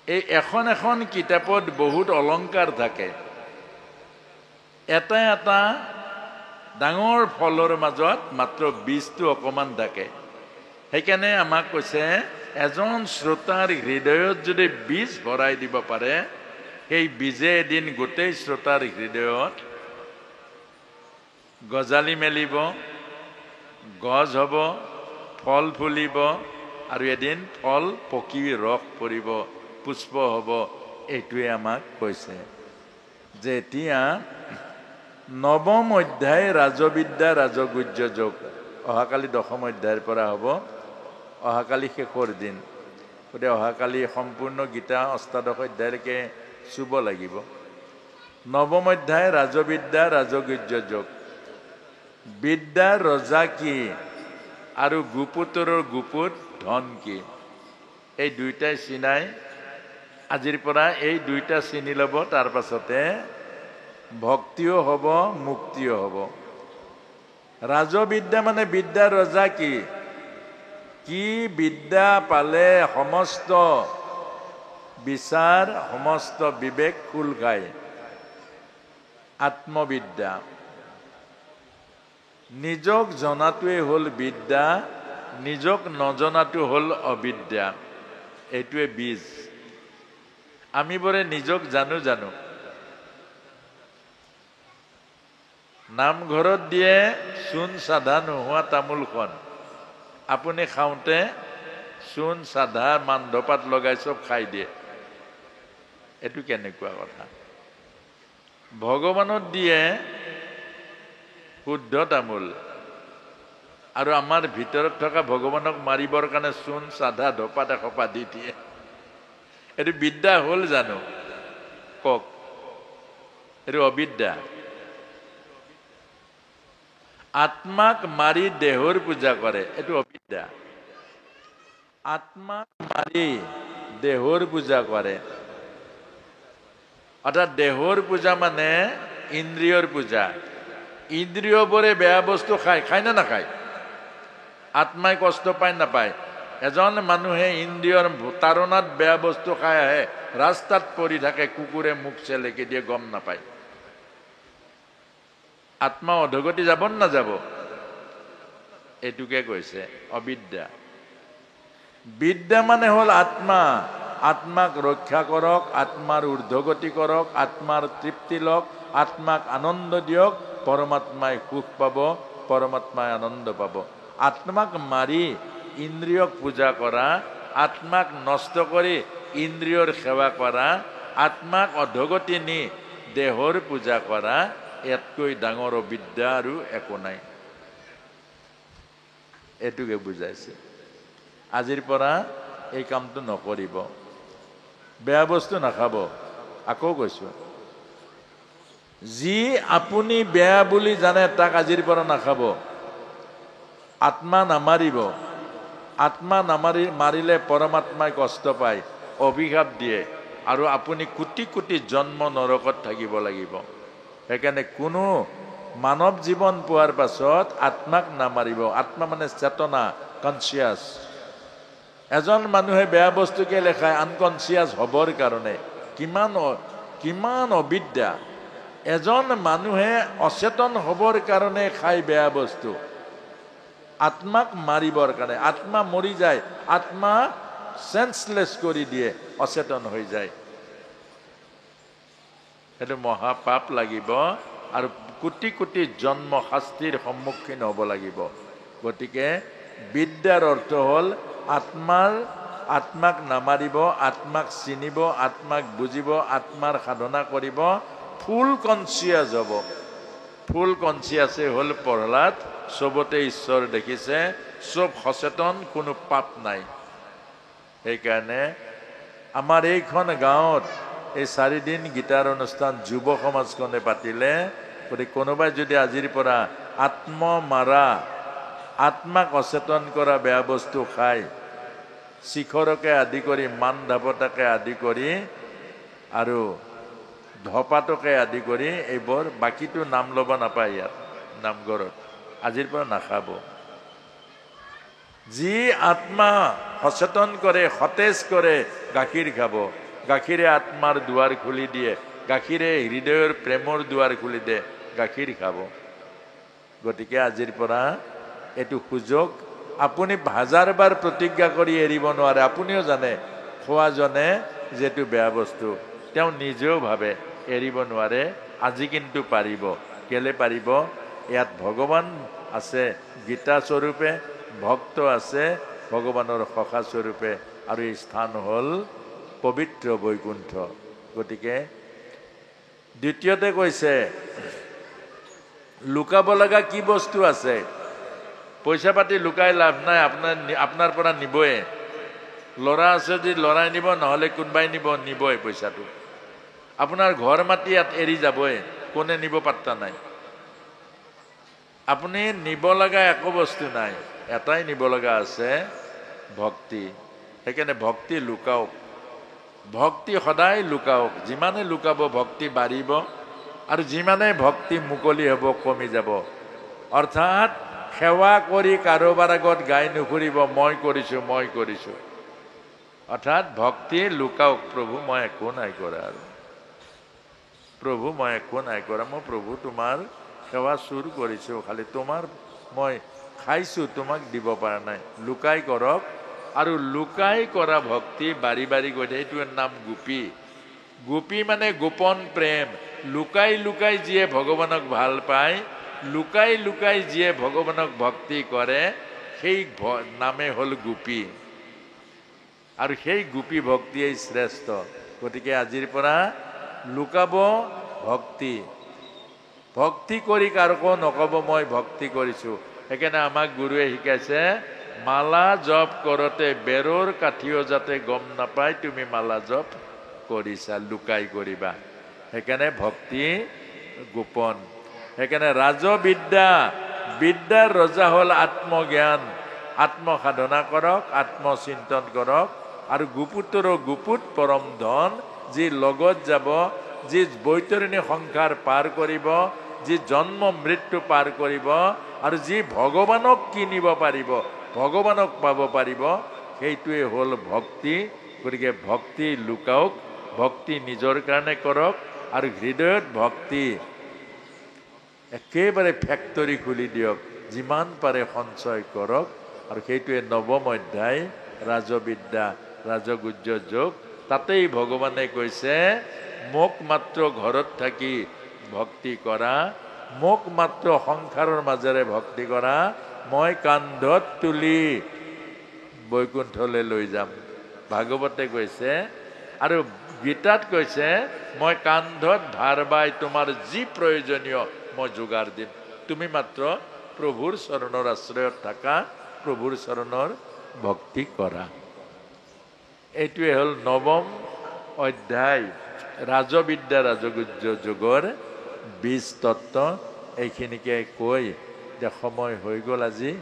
এই এখন এখন কিতাপত বহুত অলংকাৰ থাকে, এটা এটা ডাঙৰ ফলৰ মাজত মাত্ৰ বীজটো অকণমান থাকে। সেইকাৰণে আমাক কৈছে এজন শ্ৰোতাৰ হৃদয়ত যদি বীজ ভৰাই দিব পাৰে, সেই বীজে এদিন গোটেই শ্ৰোতাৰ হৃদয়ত গজালি মেলিব, গছ হ'ব, ফল ফুলিব, আৰু এদিন ফল পকি ৰস পৰিব, পুষ্প হ'ব। এইটোৱে আমাক কৈছে যে এতিয়া 9ম অধ্যায় ৰাজবিদ্যা ৰাজগুহ্য যোগ, অহাকালি 10ম অধ্যায়ৰ পৰা হ'ব, অহাকালি শেষৰ দিন। গতিকে অহাকালি সম্পূৰ্ণ গীতা অষ্টাদশ অধ্যায়লৈকে চুব লাগিব। 9ম অধ্যায় ৰাজবিদ্যা ৰাজগুহ্য যোগ। বিদ্যাৰ ৰজা কি আৰু গুপুতৰৰ গুপুত ধন কি, এই দুইটাই চিনাই আজিৰ পৰা এই দুইটা চিনি ল'ব। তাৰ পাছতে ভক্তিও হ'ব, মুক্তিও হ'ব। ৰাজবিদ্যা মানে বিদ্যাৰ ৰজা কি, কি বিদ্যা পালে সমস্ত বিচাৰ, সমস্ত বিবেক খোল খায়, আত্মবিদ্যা। নিজক জনাটোৱে হ'ল বিদ্যা, নিজক নজনাটো হ'ল অবিদ্যা। এইটোৱে বীজ। আমি বোৰে নিজক জানো জানো, নামঘৰত দিয়ে চূণ চাধা নোহোৱা তামোলখন, আপুনি খাওঁতে চূণ চাধা মানধপাত লগাই চব খাই দিয়ে। এইটো কেনেকুৱা কথা? ভগৱানত দিয়ে শুদ্ধ তামোল, আৰু আমাৰ ভিতৰত থকা ভগৱানক মাৰিবৰ কাৰণে চূণ চাধা ধপাত এসোপা দি দিয়ে। এইটো বিদ্যা হ'ল জানো? কওক, এইটো অবিদ্যা। আত্মাক মাৰি দেহৰ পূজা কৰে, এইটো অবিদ্যা। আত্মাক মাৰি দেহৰ পূজা কৰে, অৰ্থাৎ দেহৰ পূজা মানে ইন্দ্ৰিয়ৰ পূজা। ইন্দ্ৰিয়বোৰে বেয়া বস্তু খায়, খায় না নাখায়? আত্মাই কষ্ট পায় নাপায়? এজন মানুহে ইন্দ্ৰিয়ৰ তাৰণাত বেয়া বস্তু খাই আহে, ৰাস্তাত পৰি থাকে, কুকুৰে মুখ চেলেকি দিয়ে, গম নাপায়। আত্মা অধগতি যাব নাযাব? এইটোকে কৈছে অবিদ্যা। বিদ্যা মানে হ'ল আত্মা। আত্মাক ৰক্ষা কৰক, আত্মাৰ ঊৰ্ধ্বগতি কৰক, আত্মাৰ তৃপ্তি লওক, আত্মাক আনন্দ দিয়ক, পৰমাত্মাই সুখ পাব, পৰমাত্মাই আনন্দ পাব। আত্মাক মাৰি ইন্দ্ৰিয়ক পূজা কৰা, আত্মাক নষ্ট কৰি ইন্দ্ৰিয়ৰ সেৱা কৰা, আত্মাক অধগতি নি দেহৰ পূজা কৰা, ইয়াতকৈ ডাঙৰ অবিদ্যা আৰু একো নাই। এইটোকে বুজাইছে। আজিৰ পৰা এই কামটো নকৰিব, বেয়া বস্তু নাখাব। আকৌ কৈছো, যি আপুনি বেয়া বুলি জানে তাক আজিৰ পৰা নাখাব। আত্মা নামাৰিব। আত্মা মাৰিলে পৰমাত্মাই কষ্ট পায়, অভিশাপ দিয়ে, আৰু আপুনি কোটি কোটি জন্ম নৰকত থাকিব লাগিব। সেইকাৰণে কোনো মানৱ জীৱন পোৱাৰ পাছত আত্মাক নামাৰিব। আত্মা মানে চেতনা, কনচিয়াছ। এজন মানুহে বেয়া বস্তুকে লেখায় আনকনচিয়াছ হ'বৰ কাৰণে। কিমান অবিদ্যা! এজন মানুহে অচেতন হ'বৰ কাৰণে খায় বেয়া বস্তু, আত্মাক মাৰিবৰ কাৰণে। আত্মা মৰি যায়, আত্মা সেন্সলেছ কৰি দিয়ে, অচেতন হৈ যায়। সেইটো মহাপাপ লাগিব, আৰু কোটি কোটি জন্ম শাস্তিৰ সন্মুখীন হ'ব লাগিব। গতিকে বিদ্যাৰ অৰ্থ হ'ল আত্মাক নামাৰিব, আত্মাক চিনিব, আত্মাক বুজিব, আত্মাৰ সাধনা কৰিব, ফুল কনচিয়াছ হ'ব। ফুল কনচিয়াছে হ'ল প্ৰহ্লাদ। চবতে ঈশ্বৰ দেখিছে, চব সচেতন, কোনো পাপ নাই। সেইকাৰণে আমাৰ এইখন গাঁৱত এই 4 দিন গীতাৰ অনুষ্ঠান যুৱ সমাজখনে পাতিলে। গতিকে কোনোবাই যদি আজিৰ পৰা মাৰা, আত্মাক অচেতন কৰা বেয়া বস্তু খায়, শিখৰকে আদি কৰি, মান ধাপতাকে আদি কৰি, আৰু ধপাতকে আদি কৰি, এইবোৰ বাকীটো নাম ল'ব নাপায় ইয়াত নামঘৰত, আজিৰ পৰা নাখাব। যি আত্মা সচেতন কৰে, সতেজ কৰে, গাখীৰ খাব। গাখীৰে আত্মাৰ দুৱাৰ খুলি দিয়ে, গাখীৰে হৃদয়ৰ প্ৰেমৰ দুৱাৰ খুলি দিয়ে, গাখীৰ খাব। গতিকে আজিৰ পৰা এইটো সুযোগ। আপুনি 1000 বাৰ প্ৰতিজ্ঞা কৰি এৰিব নোৱাৰে। আপুনিও জানে, খোৱাজনে যিটো বেয়া বস্তু, তেওঁ নিজেও ভাবে এৰিব নোৱাৰে। আজি কিন্তু পাৰিব। কেলে পাৰিব? ইয়াত ভগৱান আছে গীতা স্বৰূপে, ভক্ত আছে ভগৱানৰ সখা স্বৰূপে, আৰু এই স্থান হ'ল পবিত্ৰ বৈকুণ্ঠ। গতিকে দ্বিতীয়তে কৈছে, লুকাব লগা কি বস্তু আছে? পইচা পাতি লুকাই লাভ নাই, আপোনাৰ পৰা নিবই। ল'ৰা আছে যদি ল'ৰাই নিব, নহ'লে কোনোবাই নিবই পইচাটো। আপোনাৰ ঘৰ মাটি ইয়াত এৰি যাবই, কোনে নিব পাত্তা নাই। আপুনি নিব লগা একো বস্তু নাই, এটাই নিব লগা আছে, ভক্তি। সেইকাৰণে ভক্তি লুকাওক, ভক্তি সদায় লুকাওক। যিমানে লুকাব ভক্তি বাঢ়িব, আৰু যিমানে ভক্তি মুকলি হ'ব কমি যাব। অৰ্থাৎ সেৱা কৰি কাৰোবাৰ আগত গাই নুফুৰিব, মই কৰিছোঁ। অৰ্থাৎ ভক্তি লুকাওক। প্ৰভু মই একো নাই কৰা, আৰু প্ৰভু মই একো নাই কৰা, মই প্ৰভু তোমাৰ সেৱা চুৰ কৰিছোঁ, খালি তোমাৰ মই খাইছোঁ, তোমাক দিব পৰা নাই। লুকাই কৰক, আৰু লুকাই কৰা ভক্তি বাঢ়ি বাঢ়ি গৈ থাকে। এইটোৰ নাম গোপী। গোপী মানে গোপন প্ৰেম। লুকাই লুকাই যিয়ে ভগৱানক ভাল পায়, লুকাই লুকাই যিয়ে ভগৱানক ভক্তি কৰে, সেই নামে হ'ল গোপী। আৰু সেই গোপী ভক্তিয়েই শ্ৰেষ্ঠ। গতিকে আজিৰ পৰা লুকাব ভক্তি। ভক্তি কৰি কাৰকো নক'ব মই ভক্তি কৰিছোঁ। সেইকাৰণে আমাক গুৰুৱে শিকাইছে মালা জপ কৰোঁতে বেৰৰ কাঠিও যাতে গম নাপায় তুমি মালা জপ কৰিছা, লুকাই কৰিবা। সেইকাৰণে ভক্তি গোপন। সেইকাৰণে ৰাজবিদ্যা, বিদ্যাৰ ৰজা হ'ল আত্মজ্ঞান। আত্মসাধনা কৰক, আত্মচিন্তন কৰক। আৰু গুপুতৰো গুপুত পৰম ধন, যি লগত যাব, যি বৈতৰণী সংসাৰ পাৰ কৰিব, যি জন্ম মৃত্যু পাৰ কৰিব, আৰু যি ভগৱানক কিনিব পাৰিব, ভগৱানক পাব পাৰিব, সেইটোৱে হ'ল ভক্তি। গতিকে ভক্তি লুকাওক, ভক্তি নিজৰ কাৰণে কৰক। আৰু হৃদয়ত ভক্তি একেবাৰে ফেক্টৰী খুলি দিয়ক, যিমান পাৰে সঞ্চয় কৰক। আৰু সেইটোৱে নৱম অধ্যায় ৰাজবিদ্যা, ৰাজগুজ্য যোগ। তাতেই ভগৱানে কৈছে মোক মাত্ৰ ঘৰত থাকি ভক্তি কৰা, মোক মাত্ৰ সংসাৰৰ মাজেৰে ভক্তি কৰা, মই কান্ধত তুলি বৈকুণ্ঠলৈ লৈ যাম। ভাগৱতে কৈছে। আৰু গীতাত কৈছে মই কান্ধত ভাৰ বাই তোমাৰ যি প্ৰয়োজনীয় মই যোগাৰ দিম, তুমি মাত্ৰ প্ৰভুৰ চৰণৰ আশ্ৰয়ত থাকা, প্ৰভুৰ চৰণৰ ভক্তি কৰা। এইটোৱে হ'ল নৱম অধ্যায় ৰাজবিদ্যা ৰাজগুজ্য যোগৰ 20 তত্ত্ব। এইখিনিকে কৈ যে সময় হৈ গ'ল আজি।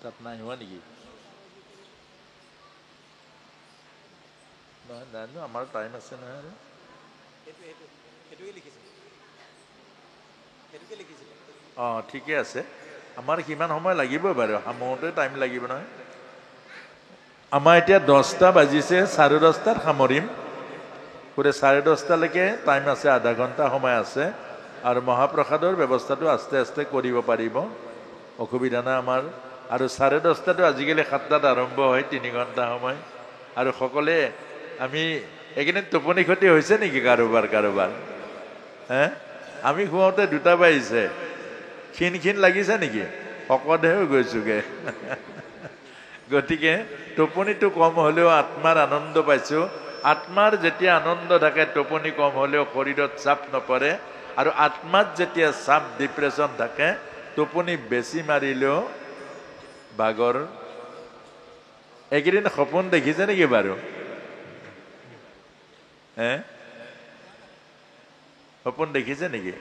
তাত নাই হোৱা নেকি? নহয় জানো, আমাৰ টাইম আছে নহয়। আৰু অঁ ঠিকে আছে, আমাৰ কিমান সময় লাগিব বাৰু? সামৰোতে টাইম লাগিব নহয়। আমাৰ এতিয়া 10টা বাজিছে, 10:30 সামৰিম। গোটেই 10:30লৈকে টাইম আছে, আধা ঘণ্টা সময় আছে। আৰু মহাপ্ৰসাদৰ ব্যৱস্থাটো আস্তে আস্তে কৰিব পাৰিব, অসুবিধা নাই আমাৰ। আৰু 10:30 আজিকালি 7টাত আৰম্ভ হয়, 3 ঘণ্টা সময়। আৰু সকলোৱে আমি এইকেইদিন টোপনি ক্ষতি হৈছে নেকি কাৰোবাৰ? হে, আমি শুৱাওঁতে 2টা বাজিছে। ক্ষীণ লাগিছে নেকি? শকতহে হৈ গৈছোগে। গতিকে টোপনিটো কম হ'লেও আত্মাৰ আনন্দ পাইছোঁ। আত্মাৰ যেতিয়া আনন্দ থাকে, টোপনি কম হ'লেও শৰীৰত চাপ নপৰে। আৰু আত্মাত যেতিয়া চাপ ডিপ্ৰেশ্যন থাকে, টোপনি বেছি মাৰিলেও ভাগৰ। এইকেইদিন সপোন দেখিছে নেকি বাৰু? হে, সপোন দেখিছে নেকি?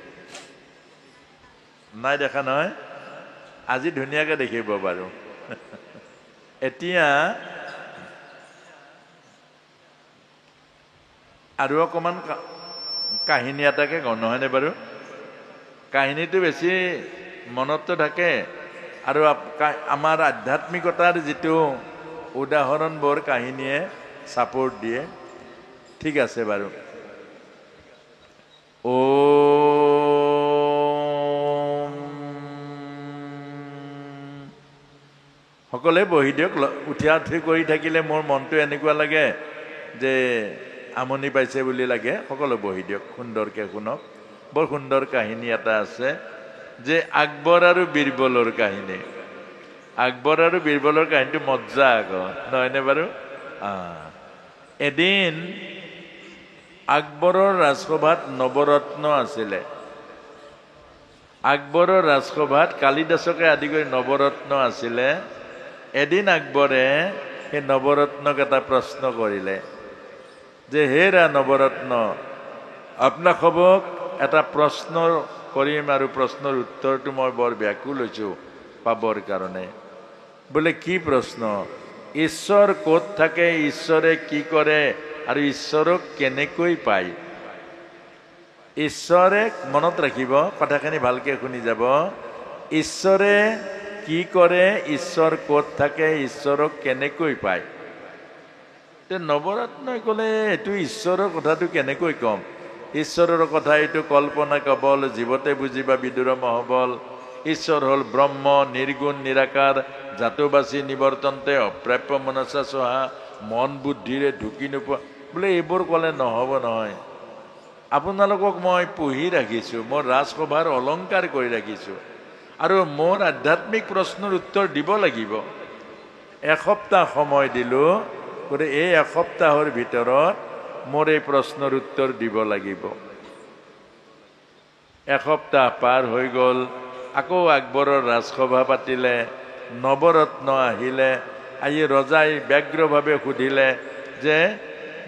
নাই দেখা নহয়? আজি ধুনীয়াকে দেখিব বাৰু। এতিয়া আৰু অকণমান কাহিনী এটাকে কওঁ, নহয়নে বাৰু? কাহিনীটো বেছি মনততো থাকে। আৰু আমাৰ আধ্যাত্মিকতাৰ যিটো উদাহৰণবোৰ কাহিনীয়ে ছাপোৰ্ট দিয়ে। ঠিক আছে বাৰু। সকলোৱে বহি দিয়ক। উঠা উঠি কৰি থাকিলে মোৰ মনটো এনেকুৱা লাগে যে আমনি পাইছে বুলি লাগে। সকলো বহি দিয়ক, সুন্দৰকৈ শুনক। বৰ সুন্দৰ কাহিনী এটা আছে, যে আকবৰ আৰু বীৰবলৰ কাহিনী। আকবৰ আৰু বীৰবলৰ কাহিনীটো মজ্জা আকৌ, নহয়নে বাৰু? এদিন আকবৰৰ ৰাজসভাত নৱৰত্ন আছিলে। আকবৰৰ ৰাজসভাত কালিদাসকে আদি কৰি নৱৰত্ন আছিলে। এদিন আকবৰে সেই নৱৰত্নক এটা প্ৰশ্ন কৰিলে যে হেৰা নৱৰত্ন, আপোনাসৱক এটা প্ৰশ্ন কৰিম, আৰু প্ৰশ্নৰ উত্তৰটো মই বৰ ব্যাকুল হৈছোঁ পাবৰ কাৰণে। বোলে কি প্ৰশ্ন? ঈশ্বৰ ক'ত থাকে, ঈশ্বৰে কি কৰে, আৰু ঈশ্বৰক কেনেকৈ পায়? ঈশ্বৰে, মনত ৰাখিব কথাখিনি, ভালকৈ শুনি যাব। ঈশ্বৰে কি কৰে, ঈশ্বৰ ক'ত থাকে, ঈশ্বৰক কেনেকৈ পায়? নৱৰত্নই ক'লে এইটো ঈশ্বৰৰ কথাটো কেনেকৈ ক'ম? ঈশ্বৰৰ কথা এইটো কল্পনা কেৱল, জীৱতে বুজিবা বিদুৰ মহবল। ঈশ্বৰ হ'ল ব্ৰহ্ম, নিৰ্গুণ নিৰাকাৰ, জাতবাচী নিৱৰ্তন্তে, অপ্ৰাপ্য মনসা চহা, মন বুদ্ধিৰে ঢুকি নোপোৱা। বোলে এইবোৰ ক'লে নহ'ব নহয়। আপোনালোকক মই পুহি ৰাখিছোঁ, মোৰ ৰাজসভাৰ অলংকাৰ কৰি ৰাখিছোঁ। আৰু মোৰ আধ্যাত্মিক প্ৰশ্নৰ উত্তৰ দিব লাগিব। এসপ্তাহ সময় দিলোঁ, গতিকে এই এসপ্তাহৰ ভিতৰত মোৰ এই প্ৰশ্নৰ উত্তৰ দিব লাগিব। এসপ্তাহ পাৰ হৈ গ'ল, আকৌ আকবৰৰ ৰাজসভা পাতিলে, নৱৰত্ন আহিলে। আহি ৰজাই ব্যগ্ৰভাৱে সুধিলে যে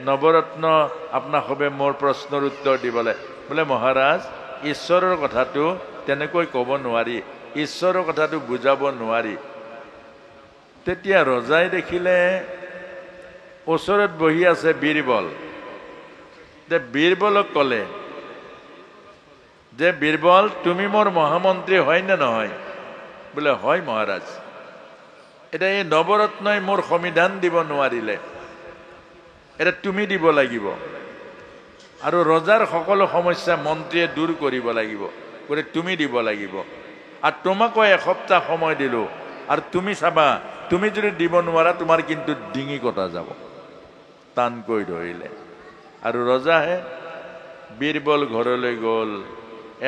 নৱৰত্ন আপোনাক সবে মোৰ প্ৰশ্নৰ উত্তৰ দিবলৈ। বোলে মহাৰাজ, ঈশ্বৰৰ কথাটো তেনেকৈ ক'ব নোৱাৰি, ঈশ্বৰৰ কথাটো বুজাব নোৱাৰি। তেতিয়া ৰজাই দেখিলে ওচৰত বহি আছে বীৰবল। বীৰবলক ক'লে যে বীৰবল, তুমি মোৰ মহামন্ত্ৰী হয় নে নহয়? বোলে হয় মহাৰাজ। এতিয়া এই নৱৰত্নই মোৰ সংবিধান দিব নোৱাৰিলে, এটা তুমি দিব লাগিব। আৰু ৰজাৰ সকলো সমস্যা মন্ত্ৰীয়ে দূৰ কৰিব লাগিব, গতিকে তুমি দিব লাগিব। আৰু তোমাকো এসপ্তাহ সময় দিলোঁ, আৰু তুমি চাবা, তুমি যদি দিব নোৱাৰা তোমাৰ কিন্তু ডিঙি কটা যাব। টানকৈ ধৰিলে আৰু ৰজাহে বীৰবল ঘৰলৈ গ'ল।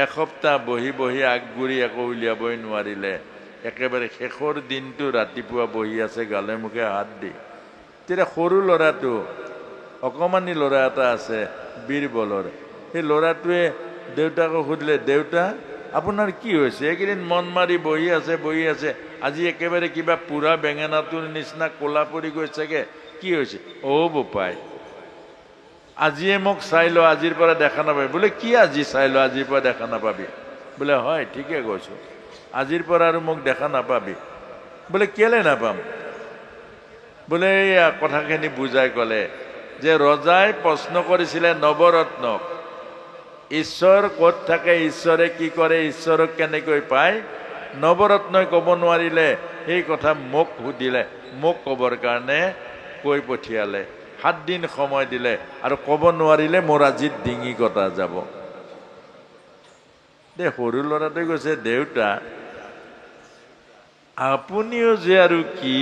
এসপ্তাহ বহি বহি আগগুৰি একো উলিয়াবই নোৱাৰিলে। একেবাৰে শেষৰ দিনটো ৰাতিপুৱা বহি আছে গালে মুখে হাত দি। তেতিয়া সৰু ল'ৰাটো, অকণমানি ল'ৰা এটা আছে বীৰবলৰ, সেই ল'ৰাটোৱে দেউতাকক সুধিলে, দেউতা আপোনাৰ কি হৈছে? এইকেইদিন মন মাৰি বহি আছে, আজি একেবাৰে কিবা পুৰা বেঙেনাটোৰ নিচিনা ক'লা পৰি গৈছেগে, কি হৈছে? অ' বোপাই, আজিয়ে মোক চাই ল, আজিৰ পৰা দেখা নাপাবি। বোলে কি আজি চাই ল, আজিৰ পৰা দেখা নাপাবি? বোলে হয়, ঠিকে কৈছোঁ, আজিৰ পৰা আৰু মোক দেখা নাপাবি। বোলে কেলে নাপাম? বোলে এয়া কথাখিনি বুজাই ক'লে যে ৰজাই প্ৰশ্ন কৰিছিলে নৱৰত্নক, ঈশ্বৰ ক'ত থাকে, ঈশ্বৰে কি কৰে, ঈশ্বৰক কেনেকৈ পায়? নৱৰত্নই ক'ব নোৱাৰিলে, সেই কথা মোক সুধিলে, মোক ক'বৰ কাৰণে কৈ পঠিয়ালে। 7 দিন সময় দিলে, আৰু ক'ব নোৱাৰিলে মোৰ আজি ডিঙি কটা যাব। সৰু ল'ৰাটোৱে কৈছে, দেউতা আপুনিও যে আৰু কি,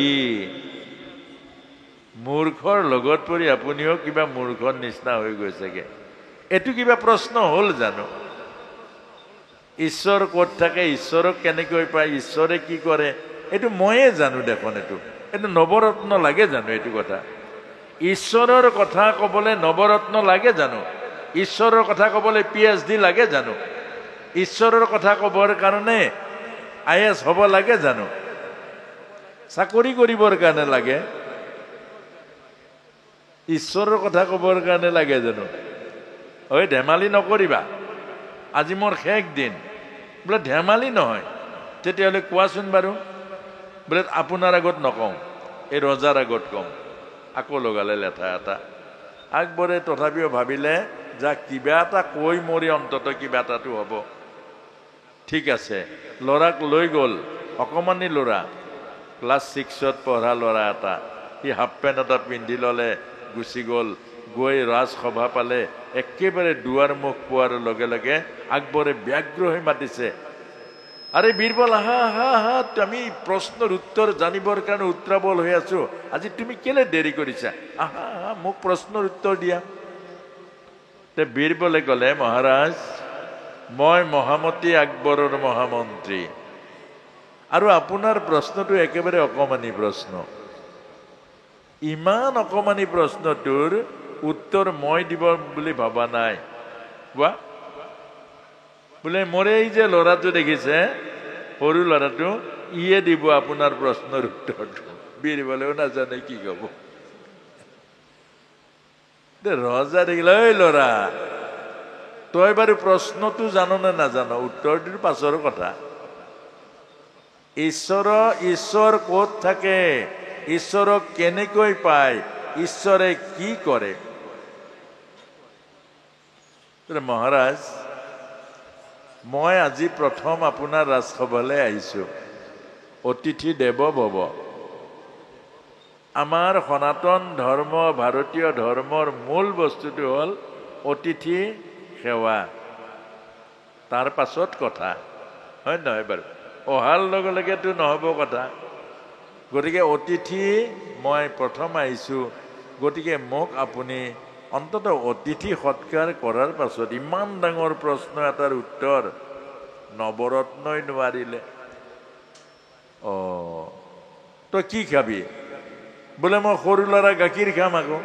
মূৰ্খৰ লগত পৰি আপুনিও কিবা মূৰ্খৰ নিচিনা হৈ গৈছেগে। এইটো কিবা প্ৰশ্ন হ'ল জানো? ঈশ্বৰ ক'ত থাকে, ঈশ্বৰক কেনেকৈ পায়, ঈশ্বৰে কি কৰে, এইটো ময়ে জানো দেখোন। এইটো নৱৰত্ন লাগে জানো? এইটো কথা ঈশ্বৰৰ কথা ক'বলৈ নৱৰত্ন লাগে জানো? ঈশ্বৰৰ কথা ক'বলৈ PhD লাগে জানো? ঈশ্বৰৰ কথা ক'বৰ কাৰণে IAS হ'ব লাগে জানো? চাকৰি কৰিবৰ কাৰণে লাগে? ঈশ্বৰৰ কথা ক'বৰ কাৰণে লাগে জানো? ঐ ধেমালি নকৰিবা, আজি মোৰ শেষ দিন। বোলে ধেমালি নহয়, তেতিয়াহ'লে কোৱাচোন বাৰু। বোলে আপোনাৰ আগত নকওঁ, এই ৰজাৰ আগত কম। আকৌ লগালে লেঠা এটা। আকবৰে তথাপিও ভাবিলে, যা কিবা এটা কৈ মৰি অন্তত কিবা এটাতো হ'ব। ঠিক আছে, ল'ৰাক লৈ গ'ল, অকণমানি ল'ৰা, ক্লাছ 6ত পঢ়া ল'ৰা এটা। সি হাফ পেণ্ট এটা পিন্ধি ল'লে, গুচি গ'ল। গৈ ৰাজসভা পালে, একেবাৰে দুৱাৰ মুখ পোৱাৰ লগে লগে আকবৰে ব্যগ্ৰ হৈ মাতিছে, আৰে বীৰবল, আহা আহা আহা, আমি প্ৰশ্নৰ উত্তৰ জানিবৰ কাৰণে উত্ৰাৱল হৈ আছো, আজি তুমি কেলে দেৰি কৰিছা? আহা আহা, মোক প্ৰশ্নৰ উত্তৰ দিয়া। বীৰবলে ক'লে, মহাৰাজ মই মহামতী আকবৰৰ মহামন্ত্ৰী, আৰু আপোনাৰ প্ৰশ্নটো একেবাৰে অকণমানি প্ৰশ্ন। ইমান অকণমানি প্ৰশ্নটোৰ উত্তৰ মই দিব বুলি ভবা নাই। বোলে মোৰ এই যে ল'ৰাটো দেখিছে, সৰু ল'ৰাটো, ইয়ে দিব আপোনাৰ প্ৰশ্নৰ উত্তৰটো। বীৰবলেও নাজানে কি ক'ব। ৰজা দেখিলে, ঐ ল'ৰা, তই বাৰু প্ৰশ্নটো জানো নে নাজানো? উত্তৰটোৰ পাছৰ কথা। ঈশ্বৰ ক'ত থাকে, ঈশ্বৰক কেনেকৈ পায়, ঈশ্বৰে কি কৰে? মহাৰাজ, মই আজি প্ৰথম আপোনাৰ ৰাজসভালৈ আহিছোঁ, অতিথি দেৱ ভৱ। আমাৰ সনাতন ধৰ্ম, ভাৰতীয় ধৰ্মৰ মূল বস্তুটো হ'ল অতিথি সেৱা, তাৰ পাছত কথা, হয় নহয় বাৰু? অহাৰ লগে লগেতো নহ'ব কথা। গতিকে অতিথি মই প্ৰথম আহিছোঁ, গতিকে মোক আপুনি অন্তত অতিথি সৎকাৰ কৰাৰ পাছত ইমান ডাঙৰ প্ৰশ্ন এটাৰ উত্তৰ নৱৰত্নই নোৱাৰিলে। তই কি খাবি? বোলে মই সৰু ল'ৰা গাখীৰ খাম আকৌ।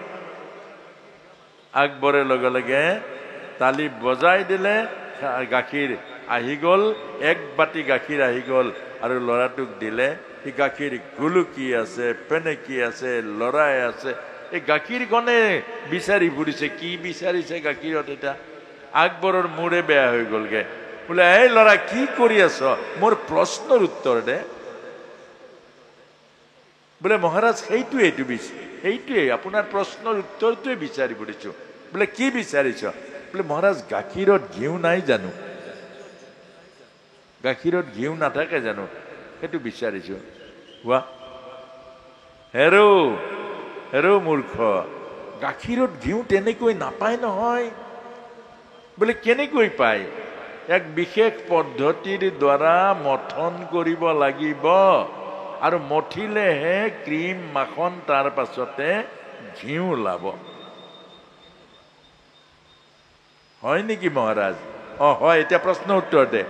আকবৰে লগে লগে তালি বজাই দিলে, গাখীৰ আহি গ'ল, এক বাতি গাখীৰ আহি গ'ল আৰু ল'ৰাটোক দিলে। সি গাখীৰ গুলুকি আছে, পেনেকি আছে, লৰাই আছে। এই গাখীৰখনে বিচাৰি ফুৰিছে, কি বিচাৰিছে গাখীৰত এটা। আকবৰৰ মূৰে বেয়া হৈ গ'লগে। বোলে এই ল'ৰা কি কৰি আছ? মোৰ প্ৰশ্নৰ উত্তৰ দে। বোলে মহাৰাজ সেইটোৱে আপোনাৰ প্ৰশ্নৰ উত্তৰটোৱে বিচাৰি ফুৰিছো। বোলে কি বিচাৰিছ? বোলে মহাৰাজ গাখীৰত ঘিউ নাই জানো? গাখীৰত ঘিউ নাথাকে জানো? সেইটো বিচাৰিছো। কোৱা। হেৰো মূৰ্খ, গাখীৰত ঘিউ তেনেকৈ নাপায় নহয়। বোলে কেনেকৈ পায়? এক বিশেষ পদ্ধতিৰ দ্বাৰা মথন কৰিব লাগিব আৰু মঠিলেহে ক্ৰীম মাখন তাৰ পাছতে ঘিউ ওলাব। হয় নেকি মহাৰাজ? হয়, এতিয়া প্ৰশ্ন উত্তৰ দে।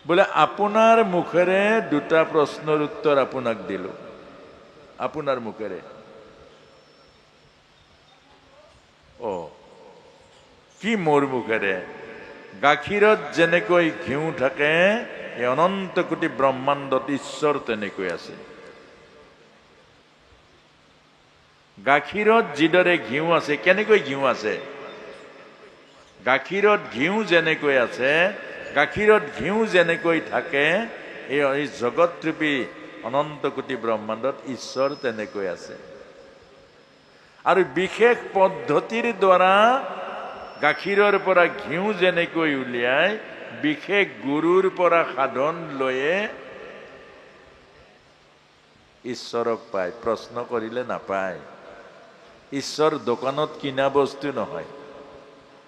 বোলে আপোনাৰ মুখেৰে দুটা প্ৰশ্নৰ উত্তৰ আপোনাক দিলো, আপোনাৰ মুখেৰে। কি মোৰ মুখেৰে? গাখীৰত যেনেকৈ ঘিউ থাকে, এই অনন্ত কোটি ব্ৰহ্মাণ্ডত ঈশ্বৰ তেনেকৈ আছে। গাখীৰত যিদৰে ঘিউ আছে, কেনেকৈ ঘিউ আছে? গাখীৰত ঘিউ যেনেকৈ আছে, গাখীৰত ঘিউ যেনেকৈ থাকে, এই জগতৰূপী অনন্ত কোটি ব্ৰহ্মাণ্ডত ঈশ্বৰ তেনেকৈ আছে। আৰু বিশেষ পদ্ধতিৰ দ্বাৰা গাখীৰৰ পৰা ঘিউ যেনেকৈ উলিয়াই, বিশেষ গুৰুৰ পৰা সাধন লৈয়ে ঈশ্বৰক পায়। প্ৰশ্ন কৰিলে নাপায়। ঈশ্বৰ দোকানত কিনা বস্তু নহয়,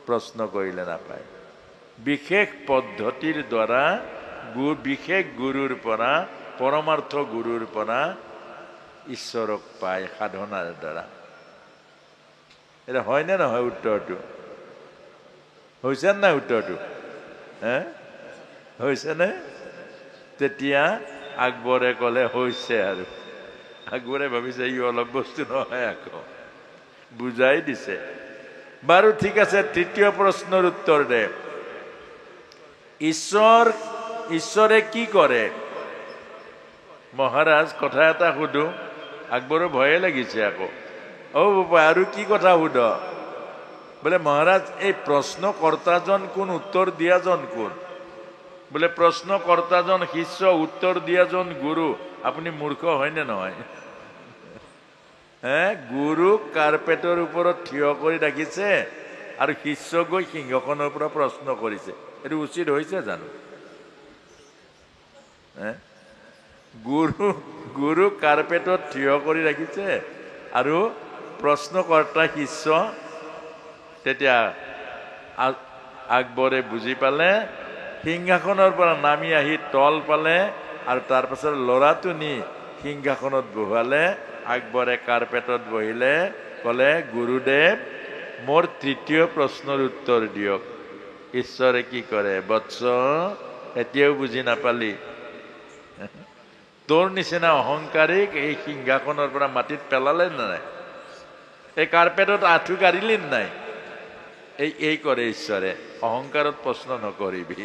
প্ৰশ্ন কৰিলে নাপায়। বিশেষ পদ্ধতিৰ দ্বাৰা বিশেষ গুৰুৰ পৰা, পৰমাৰ্থ গুৰুৰ পৰা ঈশ্বৰক পায় সাধনাৰ দ্বাৰা। এটা হয়নে নহয় উত্তৰটো? হৈছে নাই উত্তৰটো? হৈছে নে? তেতিয়া আকবৰে ক'লে হৈছে। আৰু আকবৰে ভাবিছে ই অলপ বস্তু নহয়, আকৌ বুজাই দিছে। বাৰু ঠিক আছে, তৃতীয় প্ৰশ্নৰ উত্তৰ দে। ঈশ্বৰে কি কৰে? মহাৰাজ কথা এটা সুধো। আকবৰৰ ভয়ে লাগিছে আকৌ। বাবা, আৰু কি কথা সুধ? বোলে মহাৰাজ এই প্ৰশ্নকৰ্তাজন কোন, উত্তৰ দিয়াজন কোন? বোলে প্ৰশ্নকৰ্তাজন শিষ্য, উত্তৰ দিয়াজন গুৰু। আপুনি মূৰ্খ হয়নে নহয়? গুৰুক কাৰ্পেটৰ ওপৰত থিয় কৰি ৰাখিছে আৰু শিষ্য গৈ সিংহাসনৰ পৰা প্ৰশ্ন কৰিছে। এইটো উচিত হৈছে জানো? গুৰু কাৰ্পেটত থিয় কৰি ৰাখিছে আৰু প্ৰশ্নকৰ্তা শিষ্য। তেতিয়া আকবৰে বুজি পালে, সিংহাসনৰ পৰা নামি আহি তল পালে আৰু তাৰ পাছত ল'ৰাটো নি সিংহাসনত বহালে। আকবৰে কাৰ্পেটত বহিলে, ক'লে গুৰুদেৱ মোৰ তৃতীয় প্ৰশ্নৰ উত্তৰ দিয়ক। ঈশ্বৰে কি কৰে? বৎস, এতিয়াও বুজি নাপালি? তোৰ নিচিনা অহংকাৰীক এই সিংহাসনৰ পৰা মাটিত পেলালে নাই? এই কাৰ্পেটত আঁঠু কাঢ়িলি নাই? এই কৰে ঈশ্বৰে। অহংকাৰত প্ৰশ্ন নকৰিবি,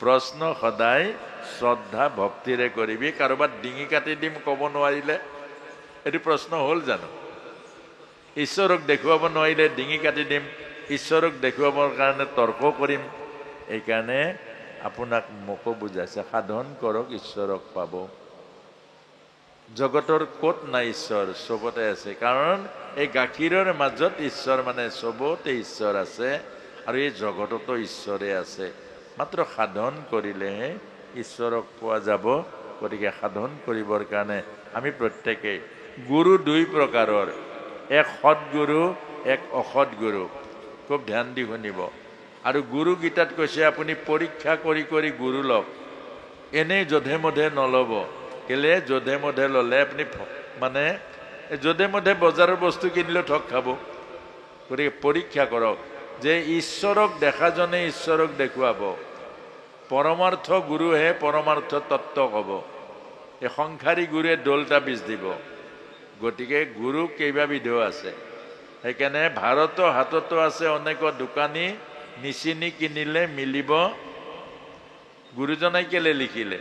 প্ৰশ্ন সদায় শ্ৰদ্ধা ভক্তিৰে কৰিবি। কাৰোবাক ডিঙি কাটি দিম ক'ব নোৱাৰিলে এইটো প্ৰশ্ন হ'ল জানো? ঈশ্বৰক দেখুৱাব নোৱাৰিলে ডিঙি কাটি দিম, ঈশ্বৰক দেখুৱাবৰ কাৰণে তৰ্ক কৰিম। এইকাৰণে আপোনাক মোকো বুজাইছে, সাধন কৰক, ঈশ্বৰক পাব। জগতৰ ক'ত নাই ঈশ্বৰ? চবতে আছে। কাৰণ এই গাখীৰৰ মাজত ঈশ্বৰ, মানে চবতে ঈশ্বৰ আছে আৰু এই জগততো ঈশ্বৰে আছে। মাত্ৰ সাধন কৰিলেহে ঈশ্বৰক পোৱা যাব। গতিকে সাধন কৰিবৰ কাৰণে আমি প্ৰত্যেকেই, গুৰু দুই প্ৰকাৰৰ, এক সৎগুৰু, এক অসৎ গুৰু। খুব ধ্যান দি শুনিব। আৰু গুৰুকেইটাত কৈছে আপুনি পৰীক্ষা কৰি কৰি গুৰু লওক, এনেই যধে মধে নল'ব। কেলে? যধে মধে ল'লে আপুনি মানে যধে মধে বজাৰৰ বস্তু কিনিলেও ঠগ খাব। গতিকে পৰীক্ষা কৰক যে ঈশ্বৰক দেখাজনে ঈশ্বৰক দেখুৱাব, পৰমাৰ্থ গুৰুহে পৰমাৰ্থ তত্ত্ব ক'ব। এই সংসাৰী গুৰুৱে দৌলটা বীজ দিব। গতিকে গুৰু কেইবাবিধো আছে। সেইকাৰণে ভাৰতৰ হাততো আছে অনেক দোকানী, নিচিনি কিনিলে মিলিব। গুৰুজনাই কেলে লিখিলে?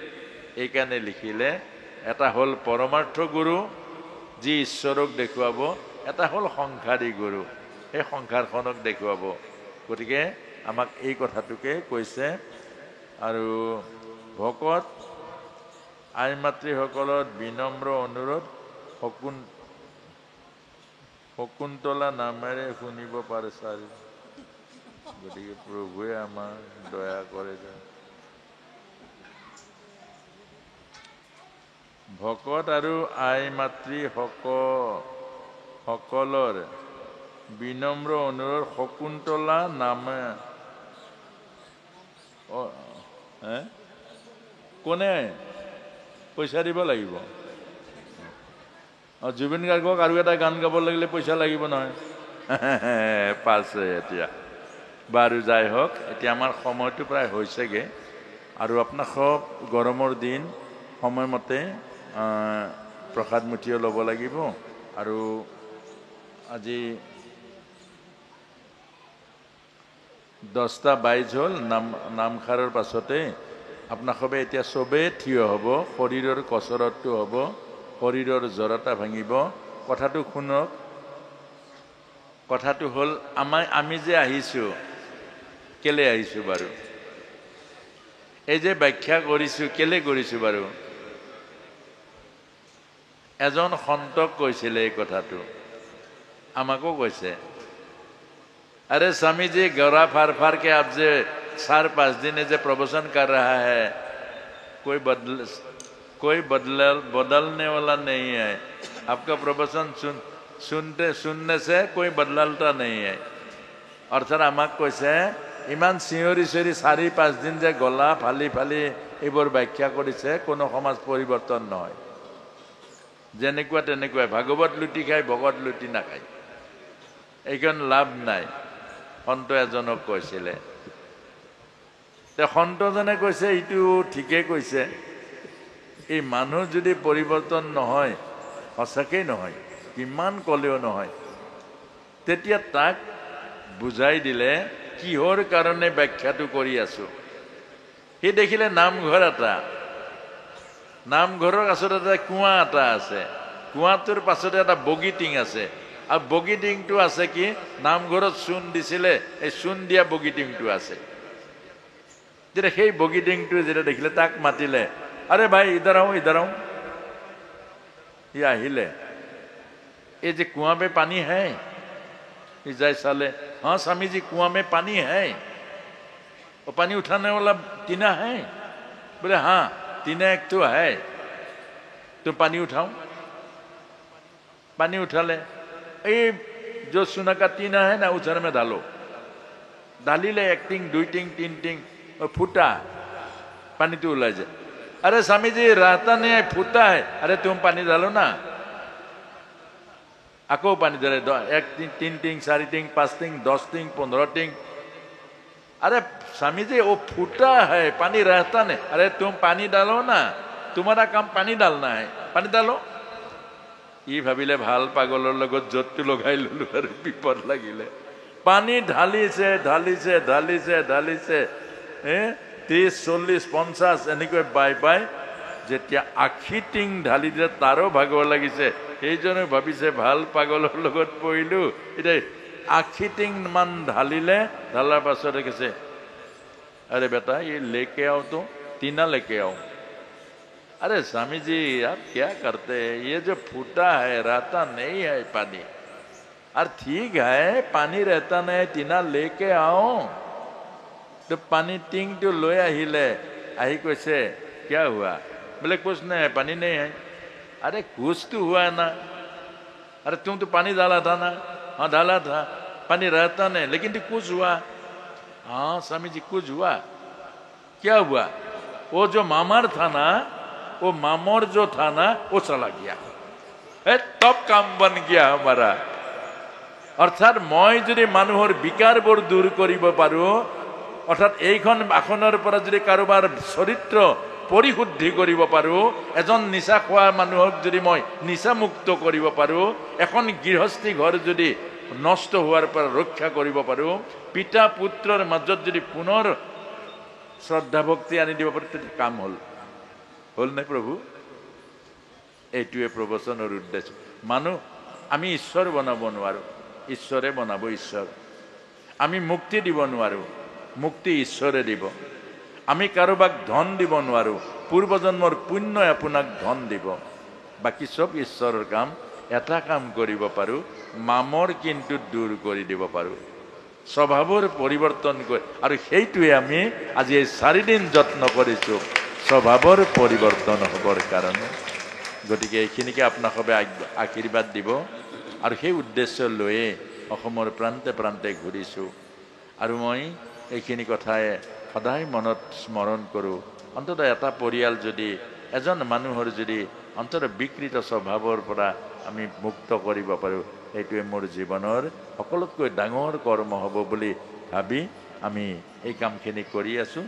এইকাৰণে লিখিলে, এটা হ'ল পৰমাৰ্থ গুৰু, যি ঈশ্বৰক দেখুৱাব, এটা হ'ল সংসাৰী গুৰু, সেই সংসাৰখনক দেখুৱাব। গতিকে আমাক এই কথাটোকে কৈছে। আৰু ভকত আই মাতৃসকলৰ বিনম্ৰ অনুৰোধ, শকুন্তলা নামেৰে শুনিব পাৰে চাৰি। গতিকে প্ৰভুৱে আমাৰ দয়া কৰে। ভকত আৰু আই মাতৃ সকলৰ বিনম্ৰ অনুৰোধ, শকুন্তলা নামে কোনে পইচা দিব লাগিব? জুবিন গাৰ্গক আৰু এটা গান গাব লাগিলে পইচা লাগিব নহয়। পাছে এতিয়া বাৰু যাই হওক, এতিয়া আমাৰ সময়টো প্ৰায় হৈছেগৈ। আৰু আপোনাক সব গৰমৰ দিন সময়মতে প্ৰসাদমুঠিও ল'ব লাগিব। আৰু আজি 10:22 হ'ল। নামখাৰৰ পাছতে আপোনাক সবে এতিয়া চবেই থিয় হ'ব, শৰীৰৰ কচৰতটো হ'ব, শৰীৰৰ জড়তা ভাঙিব। কথাটো শুনক। কথাটো হ'ল, আমি যে আহিছোঁ, কেলে আহিছোঁ বাৰু? এই যে ব্যাখ্যা কৰিছোঁ, কেলে কৰিছোঁ বাৰু? এজন সন্তক কৈছিলে এই কথাটো, আমাকো কৈছে। अरे स्वामी जी, गौरा फार फार के आप जे 4-5 दिन जे प्रवचन कर रहा है, कोई बदलने वाला नहीं है। आपका प्रवचन सुनने से कोई बदलता नहीं है। अर्थात आमाक কৈছে, ইমান চিঞৰি চিঞৰি 4-5 দিন যে গলা ফালি ফালি এইবোৰ ব্যাখ্যা কৰিছে, কোনো সমাজ পৰিৱৰ্তন নহয়। যেনেকুৱা তেনেকুৱাই, ভাগৱত লুটি খাই ভগত লুটি নাখায়, এইখন লাভ নাই। সন্ত এজনক কৈছিলে। সন্তজনে কৈছে, এইটো ঠিকেই কৈছে। এই মানুহ যদি পৰিৱৰ্তন নহয়, সঁচাকেই নহয়, কিমান ক'লেও নহয়, তেতিয়া তাক বুজাই দিলে কিহৰ কাৰণে ব্যাখ্যাটো কৰি আছো। সি দেখিলে নামঘৰ এটা, নামঘৰৰ কাষত এটা কুঁৱা এটা আছে, কুঁৱাটোৰ পাছতে এটা বগী টিং আছে। আৰু বগী টিংটো আছে কি, নামঘৰত চূণ দিছিলে, এই চূণ দিয়া বগী টিংটো আছে। যেতিয়া সেই বগী টিংটো যেতিয়া দেখিলে, তাক মাতিলে, আৰে ভাই ইধৰ আও ইধৰ আও। ই আহিলে, এই যে কুঁৱা মে পানী है? इ जाए साले, हाँ स्वामी जी कुआं में पानी है, वो पानी उठाने वाला टीना है? बोले हाँ टीना एक तो है, तुम पानी उठाओ। पानी उठा ले, ये जो सोना का टीना है ना, उधर में डालो। डाली ले, 1 टिंग 2 टिंग 3 टिंग, और फूटा पानी तो उला जाए। अरे स्वामी जी रहता नहीं है, फूटा है। अरे तुम पानी डालो ना। আকৌ পানী ধরে 1 टिंग 3 टिंग 4 टिंग 5 टिंग 10 टिंग 15 टिंग। अरे स्वामी जी वो फूटा है, पानी रहता नहीं। अरे तुम पानी डालो ना, तुम्हारा काम पानी डालना है, पानी डालो। ই ভাবিলে ভাল, পাগলৰ লগত জটটো লগাই ললো আৰু বিপদ লাগিলে। পানী ঢালিছে ঢালিছে ঢালিছে ঢালিছে, 30 40 50 এনেকৈ বাই বাই যেতিয়া 80 টিং ঢালি দিলে, তাৰো ভাগৰ লাগিছে। এইজনে ভাবিছে ভাল, পাগলৰ লগত পৰিলো। এতিয়া 80 টিং মান ঢালিলে, ঢালাৰ পাছতে কৈছে, अरे बेटा ये लेके आओ, तो टीना लेके आओ। अरे स्वामी जी आप क्या करते हैं, ये जो फूटा है रहता नहीं है पानी। अरे ठीक है, पानी रहता नहीं, टीना लेके आओ। तो पानी टिंग तो लो आहिले, आही कैसे क्या हुआ? बोले कुछ नहीं है, पानी नहीं है। अरे कुछ तो हुआ है ना। अरे तुम तो पानी डाला था ना। हाँ डाला था, पानी रहता नहीं, लेकिन तो कुछ हुआ। हाँ स्वामी जी कुछ हुआ। क्या हुआ? वो जो मामर था ना, वो मामर जो था ना, वो चला गया। तब काम बन गया हमारा। अर्थात मैं যদি মানুহৰ বিকাৰবোৰ দূৰ কৰিব পাৰো, অৰ্থাৎ এইখন আসনৰ পৰা যদি কাৰোবাৰ চৰিত্ৰ পৰিশুদ্ধি কৰিব পাৰোঁ, এজন নিচা খোৱা মানুহক যদি মই নিচামুক্ত কৰিব পাৰোঁ, এখন গৃহস্থী ঘৰ যদি নষ্ট হোৱাৰ পৰা ৰক্ষা কৰিব পাৰোঁ, পিতা পুত্ৰৰ মাজত যদি পুনৰ শ্ৰদ্ধা ভক্তি আনি দিব পাৰোঁ, তেতিয়া কাম হ'ল নে প্ৰভু? এইটোৱে প্ৰবচনৰ উদ্দেশ্য। মানুহ আমি ঈশ্বৰ বনাব নোৱাৰোঁ, ঈশ্বৰে বনাব ঈশ্বৰ। আমি মুক্তি দিব নোৱাৰোঁ, মুক্তি ঈশ্বৰে দিব। আমি কাৰোবাক ধন দিব নোৱাৰোঁ, পূৰ্বজন্মৰ পুণ্যই আপোনাক ধন দিব। বাকী চব ঈশ্বৰৰ কাম। এটা কাম কৰিব পাৰোঁ, মামৰ কিন্তু দূৰ কৰি দিব পাৰোঁ, স্বভাৱৰ পৰিৱৰ্তন কৰি। আৰু সেইটোৱে আমি আজি এই 4 দিন যত্ন কৰিছোঁ, স্বভাৱৰ পৰিৱৰ্তন হ'বৰ কাৰণে। গতিকে এইখিনিকে আপোনালোকে আশীৰ্বাদ দিব। আৰু সেই উদ্দেশ্য লৈয়ে অসমৰ প্ৰান্তে প্ৰান্তে ঘূৰিছোঁ। আৰু মই এইখিনি কথাই সদায় মনত স্মৰণ কৰোঁ। অন্ততঃ এটা পৰিয়াল যদি, এজন মানুহৰ যদি অন্ততঃ বিকৃত স্বভাৱৰ পৰা আমি মুক্ত কৰিব পাৰোঁ, এইটোৱে মোৰ জীৱনৰ সকলোতকৈ ডাঙৰ কৰ্ম হ'ব বুলি ভাবি আমি এই কামখিনি কৰি আছোঁ।